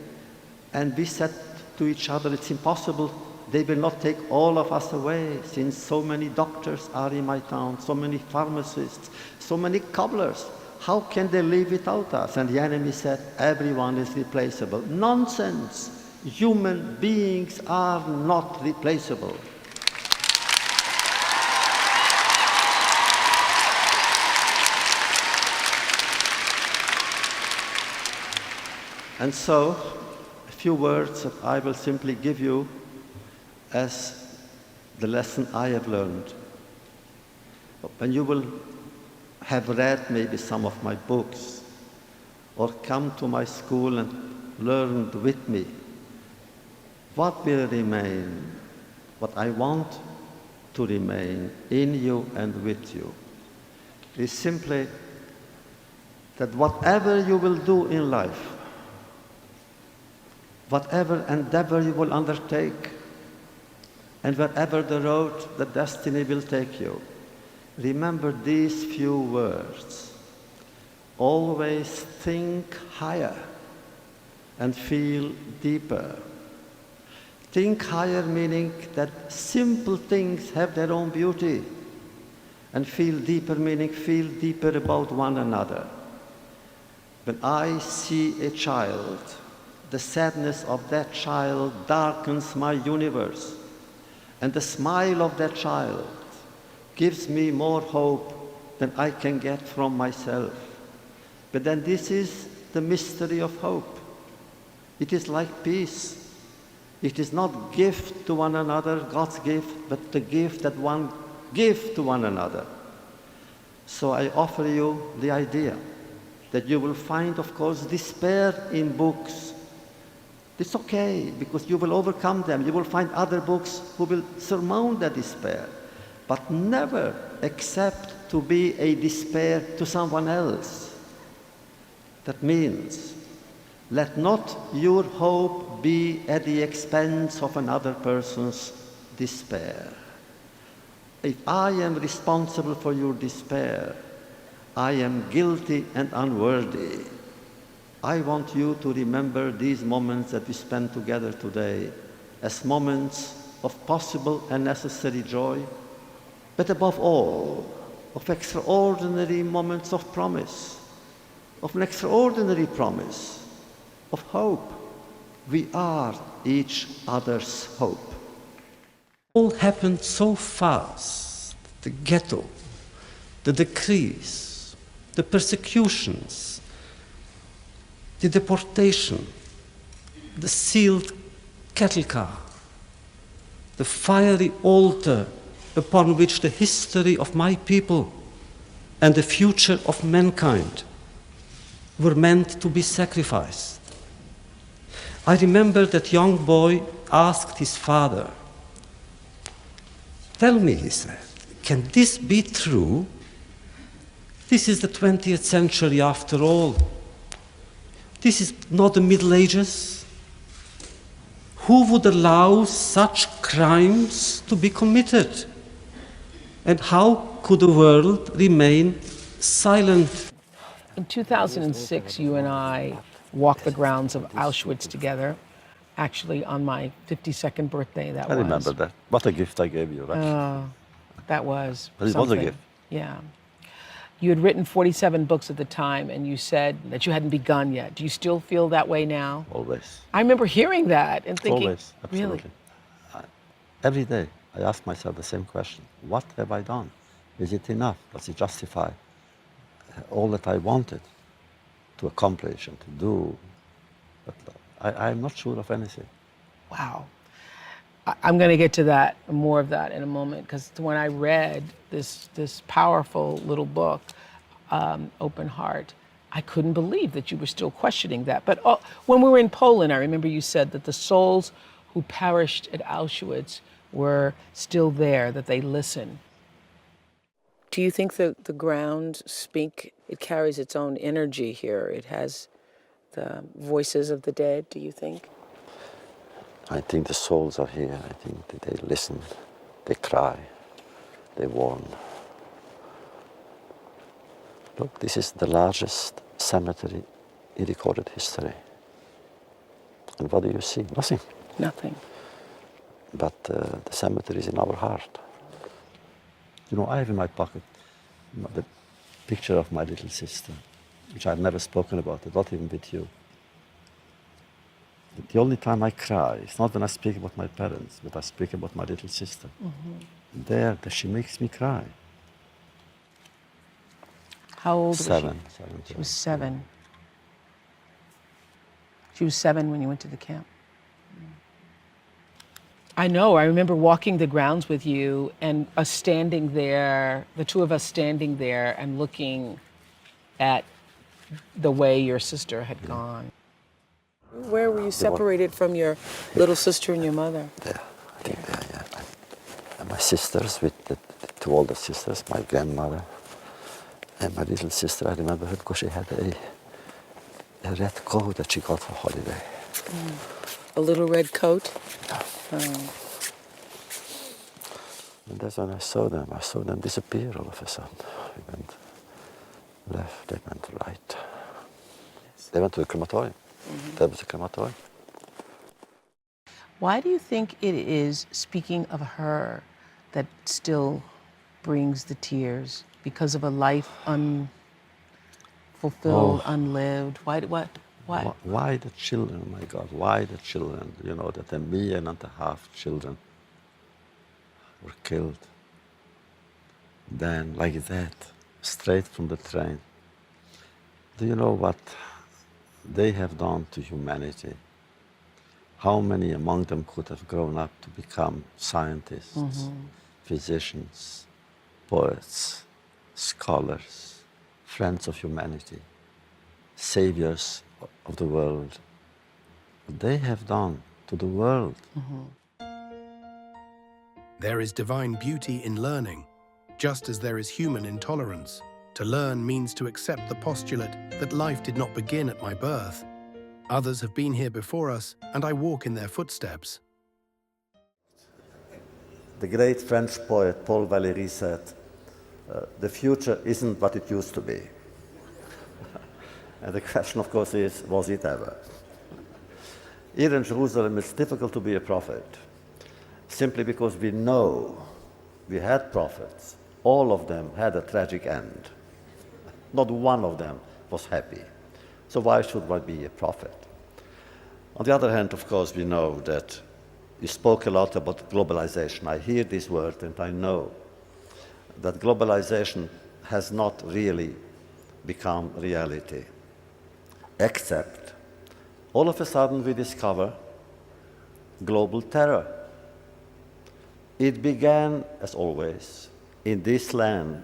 and we said to each other, it's impossible, they will not take all of us away, since so many doctors are in my town, so many pharmacists, so many cobblers. How can they live without us? And the enemy said, everyone is replaceable. Nonsense! Human beings are not replaceable. And so, a few words that I will simply give you as the lesson I have learned. When you will have read maybe some of my books or come to my school and learned with me, what will remain, what I want to remain in you and with you, is simply that whatever you will do in life, whatever endeavor you will undertake, and wherever the road, the destiny will take you, remember these few words. Always think higher and feel deeper. Think higher meaning that simple things have their own beauty, and feel deeper meaning feel deeper about one another. When I see a child, the sadness of that child darkens my universe, and the smile of that child gives me more hope than I can get from myself. But then this is the mystery of hope. It is like peace. It is not gift to one another, God's gift, but the gift that one gives to one another. So I offer you the idea that you will find, of course, despair in books. It's okay, because you will overcome them. You will find other books who will surmount that despair. but never accept to be a despair to someone else. That means, let not your hope be at the expense of another person's despair. If I am responsible for your despair, I am guilty and unworthy. I want you to remember these moments that we spent together today as moments of possible and necessary joy, but above all, of extraordinary moments of promise, of an extraordinary promise, of hope. We are each other's hope. All happened so fast. The ghetto, the decrees, the persecutions, the deportation, the sealed cattle car, the fiery altar upon which the history of my people and the future of mankind were meant to be sacrificed. I remember that young boy asked his father, "Tell me," he said, "can this be true? This is the 20th century after all. This is not the Middle Ages. Who would allow such crimes to be committed? And how could the world remain silent?" In 2006, you and I walked the grounds of Auschwitz together, actually on my 52nd birthday. I remember that. What a gift I gave you, right? That was But it something. was a gift. Yeah. You had written 47 books at the time, and you said that you hadn't begun yet. Do you still feel that way now? Always. I remember hearing that and thinking, Always, absolutely. Really? Every day I ask myself the same question. What have I done? Is it enough? Does it justify all that I wanted to accomplish and to do? But I'm not sure of anything. Wow. I'm going to get to that, more of that in a moment, because when I read this powerful little book, Open Heart, I couldn't believe that you were still questioning that. But when we were in Poland, I remember you said that the souls who perished at Auschwitz were still there, that they listen. Do you think that the ground speak, it carries its own energy here? It has the voices of the dead, do you think? I think the souls are here. I think that they listen, they cry, they warn. Look, this is the largest cemetery in recorded history. And what do you see? Nothing. Nothing. But the cemetery is in our heart. You know, I have in my pocket the picture of my little sister, which I've never spoken about, not even with you. The only time I cry is not when I speak about my parents, but I speak about my little sister. Mm-hmm. There, she makes me cry. How old was she? 7. She was 7. She was 7 when you went to the camp. I know, I remember walking the grounds with you and us standing there, the two of us standing there and looking at the way your sister had gone. Where were you separated from your little sister and your mother? There, I think there, yeah. And my sisters, with the 2 older sisters, my grandmother, and my little sister, I remember her because she had a red coat that she got for holiday. A little red coat? Yeah. Oh. And that's when I saw them disappear all of a sudden. They went left, they went right. Yes. They went to the crematorium. Mm-hmm. That was the crematorium. Why do you think it is speaking of her that still brings the tears? Because of a life unfulfilled, unlived? Why? Why the children, my God, why the children? You know, that 1.5 million children were killed. Then, like that, straight from the train. Do you know what they have done to humanity? How many among them could have grown up to become scientists, physicians, poets, scholars, friends of humanity, saviors of the world? What they have done to the world. There is divine beauty in learning, just as there is human intolerance. To learn means to accept the postulate that life did not begin at my birth. Others have been here before us, and I walk in their footsteps. The great French poet Paul Valéry said, the future isn't what it used to be. And the question, of course, is, was it ever? Here in Jerusalem, it's difficult to be a prophet, simply because we know we had prophets. All of them had a tragic end. Not one of them was happy. So why should one be a prophet? On the other hand, of course, we know that you spoke a lot about globalization. I hear this word and I know that globalization has not really become reality, except all of a sudden we discover global terror. It began, as always, in this land.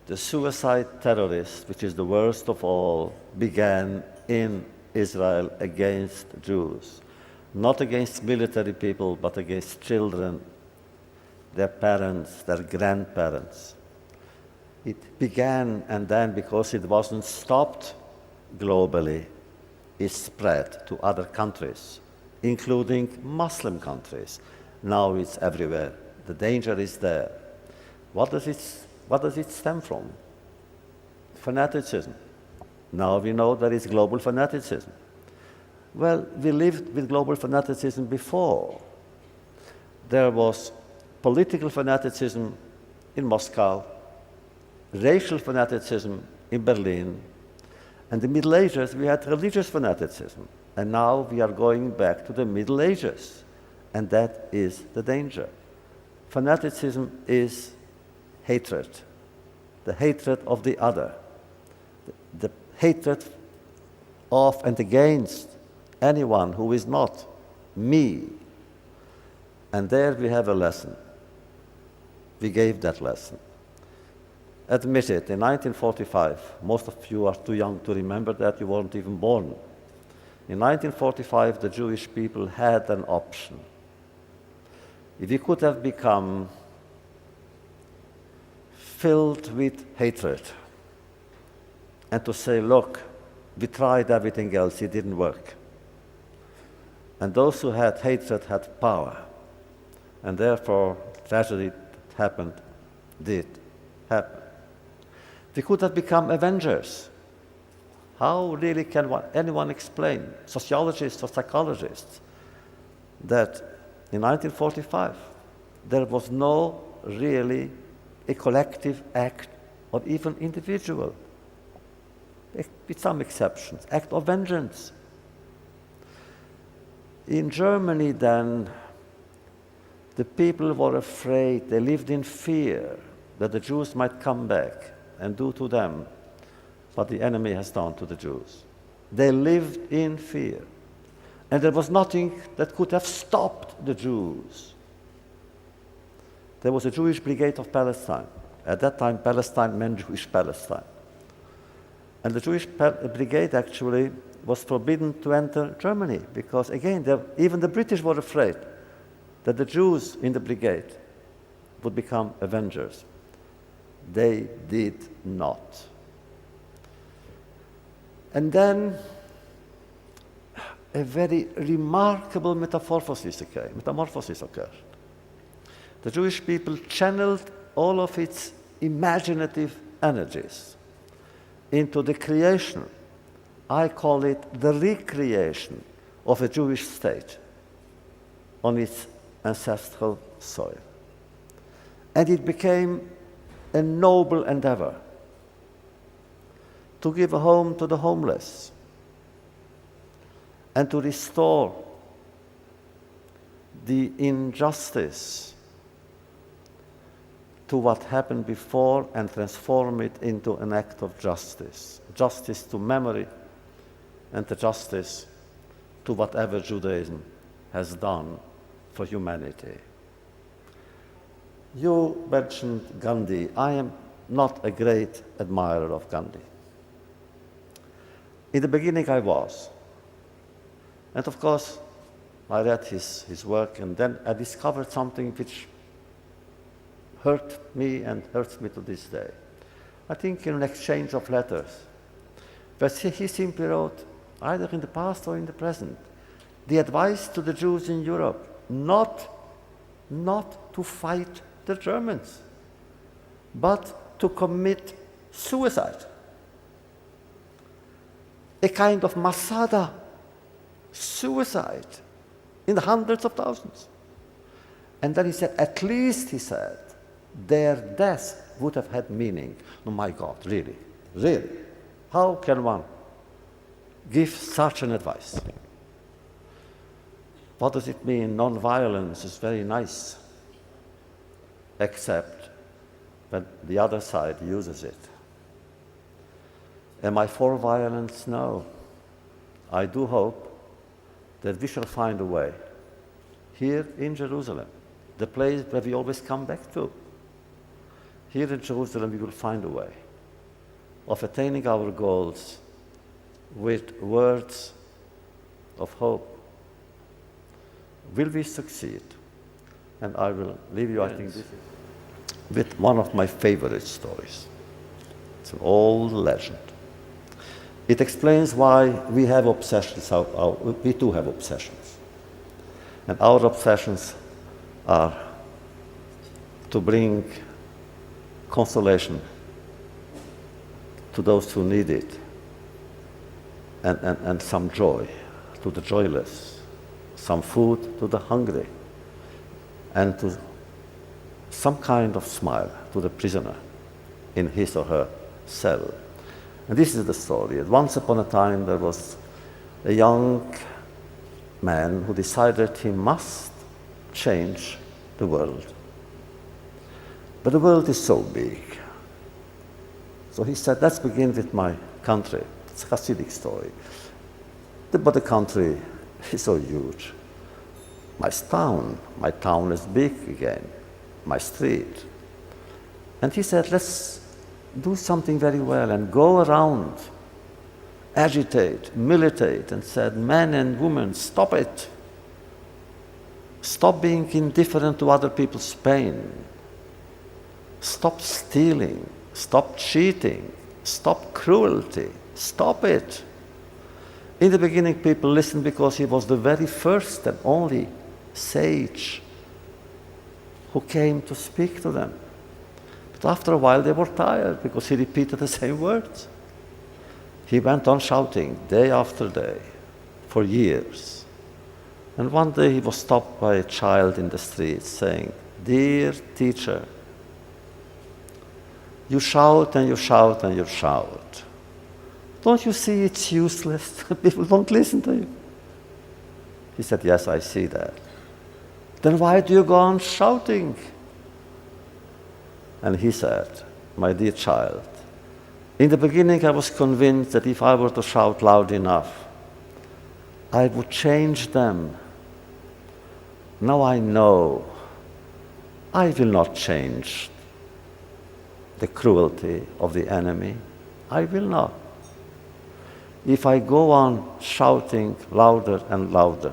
The suicide terrorist, which is the worst of all, began in Israel against Jews. Not against military people, but against children, their parents, their grandparents. It began, and then, because it wasn't stopped globally, it spread to other countries, including Muslim countries. Now it's everywhere. The danger is there. What does it stem from? Fanaticism. Now we know there is global fanaticism. Well, we lived with global fanaticism before. There was political fanaticism in Moscow, racial fanaticism in Berlin, and in the Middle Ages we had religious fanaticism. And now we are going back to the Middle Ages, and that is the danger. Fanaticism is hatred, the hatred of the other, the hatred of and against anyone who is not me. And there we have a lesson. We gave that lesson. Admit it, in 1945, most of you are too young to remember that, you weren't even born. In 1945, the Jewish people had an option. If we could have become filled with hatred and to say, look, we tried everything else, it didn't work. And those who had hatred had power. And therefore, tragedy that happened did happen. We could have become avengers. How really can anyone explain, sociologists or psychologists, that in 1945 there was no really a collective act or even individual, with some exceptions, act of vengeance. In Germany then, the people were afraid, they lived in fear that the Jews might come back and do to them what the enemy has done to the Jews. They lived in fear. And there was nothing that could have stopped the Jews. There was a Jewish Brigade of Palestine. At that time, Palestine meant Jewish Palestine. And the Jewish Brigade actually was forbidden to enter Germany because, again, even the British were afraid that the Jews in the brigade would become avengers. They did not. And then a very remarkable metamorphosis occurred. The Jewish people channeled all of its imaginative energies into the creation, I call it the recreation of a Jewish state on its ancestral soil. And it became a noble endeavor to give a home to the homeless and to restore the injustice to what happened before and transform it into an act of justice. Justice to memory and the justice to whatever Judaism has done for humanity. You mentioned Gandhi. I am not a great admirer of Gandhi. In the beginning I was. And of course, I read his work, and then I discovered something which hurt me and hurts me to this day. I think in an exchange of letters, but he simply wrote, either in the past or in the present, the advice to the Jews in Europe, not to fight the Germans, but to commit suicide. A kind of Masada, suicide, in the hundreds of thousands. And then he said, at least, he said, their death would have had meaning. Oh my God, really, really. How can one give such an advice? What does it mean? Non-violence is very nice, except when the other side uses it. Am I for violence? No. I do hope that we shall find a way here in Jerusalem, the place where we always come back to. Here in Jerusalem, we will find a way of attaining our goals with words of hope. Will we succeed? And I will leave you, I think, with one of my favorite stories. It's an old legend. It explains why we have obsessions. We too have obsessions. And our obsessions are to bring consolation to those who need it, and some joy to the joyless, some food to the hungry, and to some kind of smile to the prisoner in his or her cell. And this is the story. Once upon a time, there was a young man who decided he must change the world. But the world is so big. So he said, let's begin with my country. It's a Hasidic story. But the country is so huge. My town is big again, my street. And he said, let's do something very well and go around, agitate, militate, and said, men and women, stop it. Stop being indifferent to other people's pain. Stop stealing. Stop cheating. Stop cruelty. Stop it. In the beginning, people listened because he was the very first and only sage who came to speak to them. But after a while, they were tired because he repeated the same words. He went on shouting day after day for years. And one day he was stopped by a child in the street saying, "Dear teacher, you shout and you shout and you shout. Don't you see it's useless? People don't listen to you." He said, "Yes, I see that." "Then why do you go on shouting?" And he said, "My dear child, in the beginning I was convinced that if I were to shout loud enough, I would change them. Now I know I will not change the cruelty of the enemy. I will not. If I go on shouting louder and louder,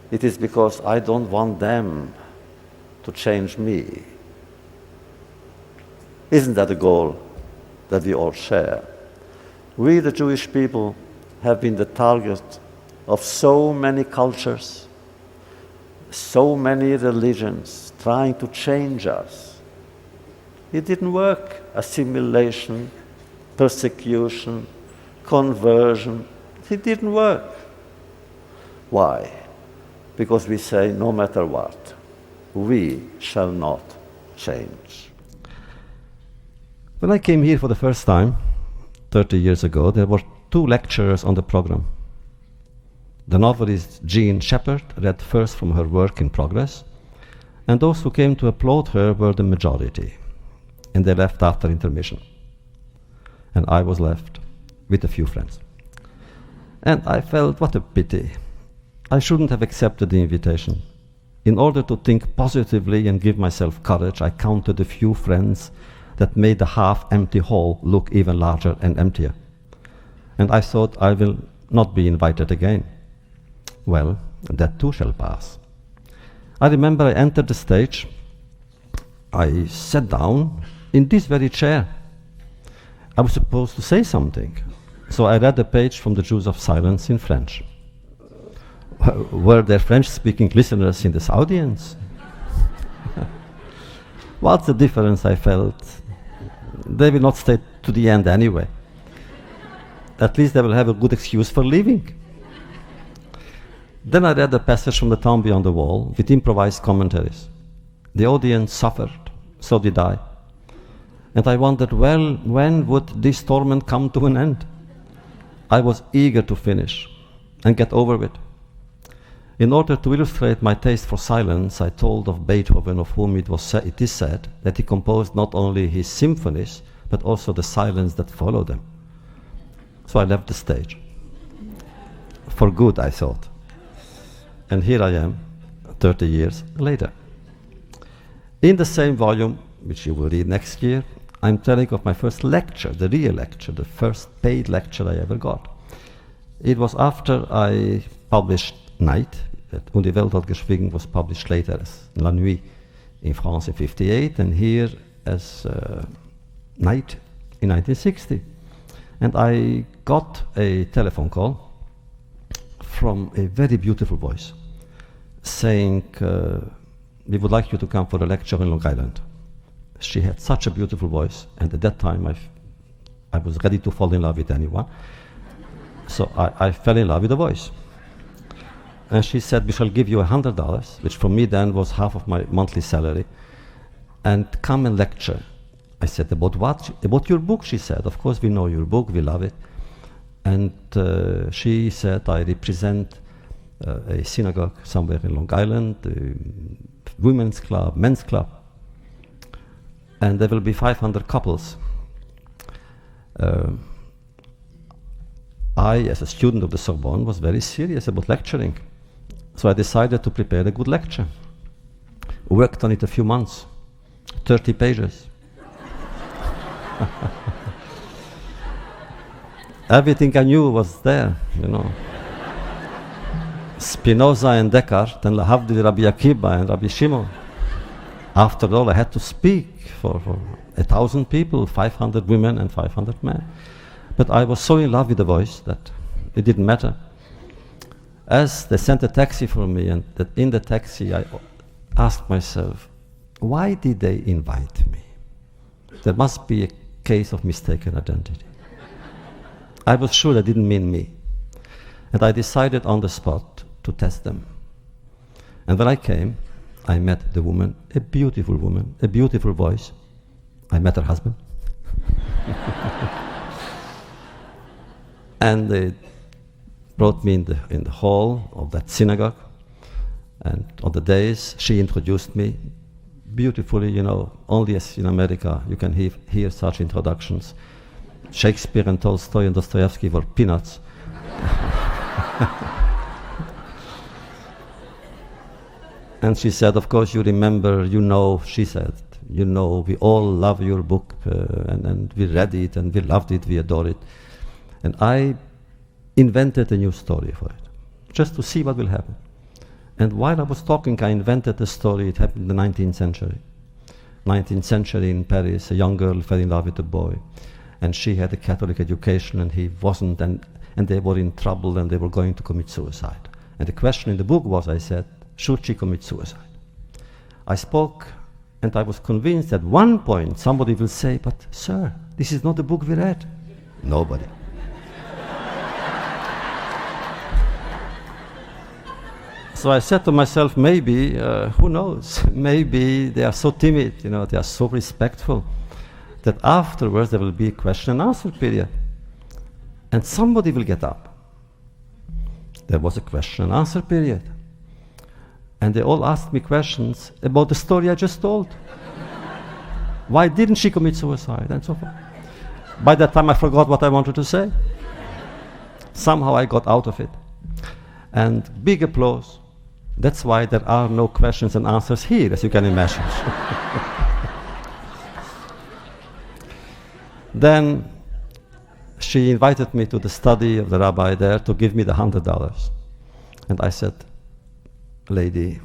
it is because I don't want them to change me." Isn't that a goal that we all share? We, the Jewish people, have been the target of so many cultures, so many religions trying to change us. It didn't work. Assimilation, persecution, conversion, it didn't work. Why? Because we say, no matter what, we shall not change. When I came here for the first time, 30 years ago, there were 2 lecturers on the program. The novelist Jean Shepherd read first from her work in progress, and those who came to applaud her were the majority, and they left after intermission. And I was left with a few friends. And I felt, what a pity. I shouldn't have accepted the invitation. In order to think positively and give myself courage, I counted a few friends that made the half-empty hall look even larger and emptier. And I thought I will not be invited again. Well, that too shall pass. I remember I entered the stage. I sat down in this very chair. I was supposed to say something. So I read a page from the Jews of Silence in French. Were there French-speaking listeners in this audience? What's the difference, I felt? They will not stay to the end anyway. At least they will have a good excuse for leaving. Then I read a passage from The Town Beyond the Wall with improvised commentaries. The audience suffered, so did I. And I wondered, well, when would this torment come to an end? I was eager to finish and get over with. In order to illustrate my taste for silence, I told of Beethoven, of whom it is said that he composed not only his symphonies, but also the silence that followed them. So I left the stage. For good, I thought. And here I am, 30 years later. In the same volume, which you will read next year, I'm telling of my first lecture, the real lecture, the first paid lecture I ever got. It was after I published Night. Und die Welt hat geschwiegen was published later as La Nuit in France in 1958, and here as Night in 1960. And I got a telephone call from a very beautiful voice saying, we would like you to come for a lecture in Long Island. She had such a beautiful voice, and at that time I was ready to fall in love with anyone. So I fell in love with the voice. And she said, we shall give you $100, which for me then was half of my monthly salary, and come and lecture. I said, about what? About your book, she said. Of course, we know your book, we love it. And she said, I represent a synagogue somewhere in Long Island, a women's club, men's club, and there will be 500 couples. I, as a student of the Sorbonne, was very serious about lecturing. So I decided to prepare a good lecture. Worked on it a few months, 30 pages. Everything I knew was there, you know. Spinoza and Descartes and Lahavdil, Rabbi Akiva and Rabbi Shimon. After all, I had to speak for 1,000 people, 500 women and 500 men. But I was so in love with the voice that it didn't matter. As they sent a taxi for me, and that in the taxi I asked myself, why did they invite me? There must be a case of mistaken identity. I was sure they didn't mean me. And I decided on the spot to test them. And when I came, I met the woman, a beautiful voice. I met her husband. And they brought me in the hall of that synagogue. And on the days, she introduced me beautifully, you know, only as in America you can hear such introductions. Shakespeare and Tolstoy and Dostoevsky were peanuts. And she said, of course you remember, you know, she said, you know, we all love your book, and we read it, and we loved it, we adore it. And I invented a new story for it, just to see what will happen. And while I was talking, I invented a story. It happened in the 19th century. 19th century in Paris, a young girl fell in love with a boy. And she had a Catholic education, and he wasn't, and they were in trouble, and they were going to commit suicide. And the question in the book was, I said, should she commit suicide? I spoke, and I was convinced at one point somebody will say, but sir, this is not the book we read. Nobody. So I said to myself, maybe, who knows, maybe they are so timid, you know, they are so respectful, that afterwards there will be a question and answer period. And somebody will get up. There was a question and answer period. And they all asked me questions about the story I just told. Why didn't she commit suicide, and so forth. By that time I forgot what I wanted to say. Somehow I got out of it. And big applause. That's why there are no questions and answers here, as you can imagine. Then she invited me to the study of the rabbi there to give me the $100. And I said, lady,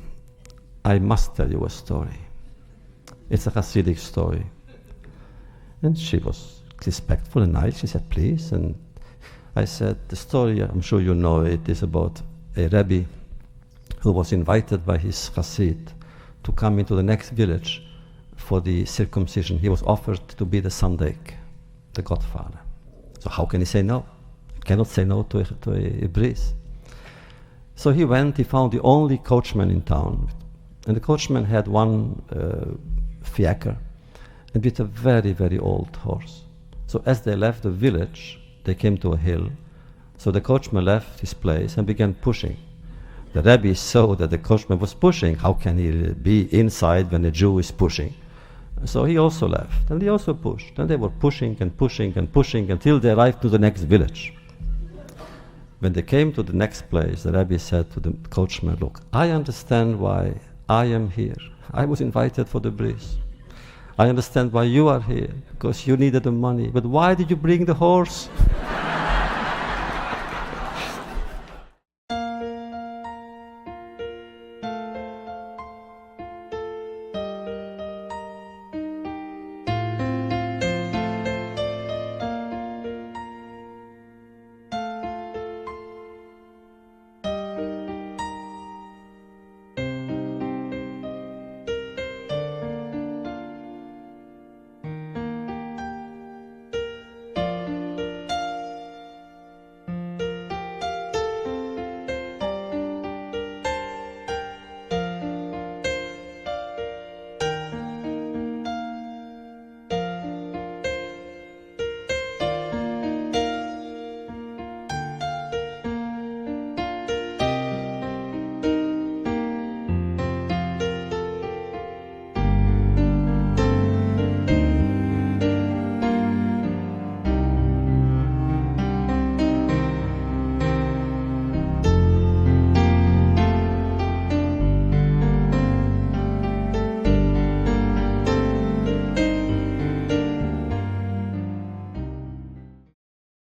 I must tell you a story. It's a Hasidic story. And she was respectful and nice. She said, please. And I said, the story, I'm sure you know it, is about a Rebbe who was invited by his Hasid to come into the next village for the circumcision. He was offered to be the Sandek, the godfather. So how can he say no? He cannot say no to a bris. So he went, he found the only coachman in town. And the coachman had one fiacre, and with a very, very old horse. So as they left the village, they came to a hill. So the coachman left his place and began pushing. The Rebbe saw that the coachman was pushing. How can he be inside when a Jew is pushing? So he also left, and he also pushed. And they were pushing and pushing and pushing until they arrived to the next village. When they came to the next place, the Rebbe said to the coachman, look, I understand why I am here. I was invited for the bris. I understand why you are here, because you needed the money. But why did you bring the horse?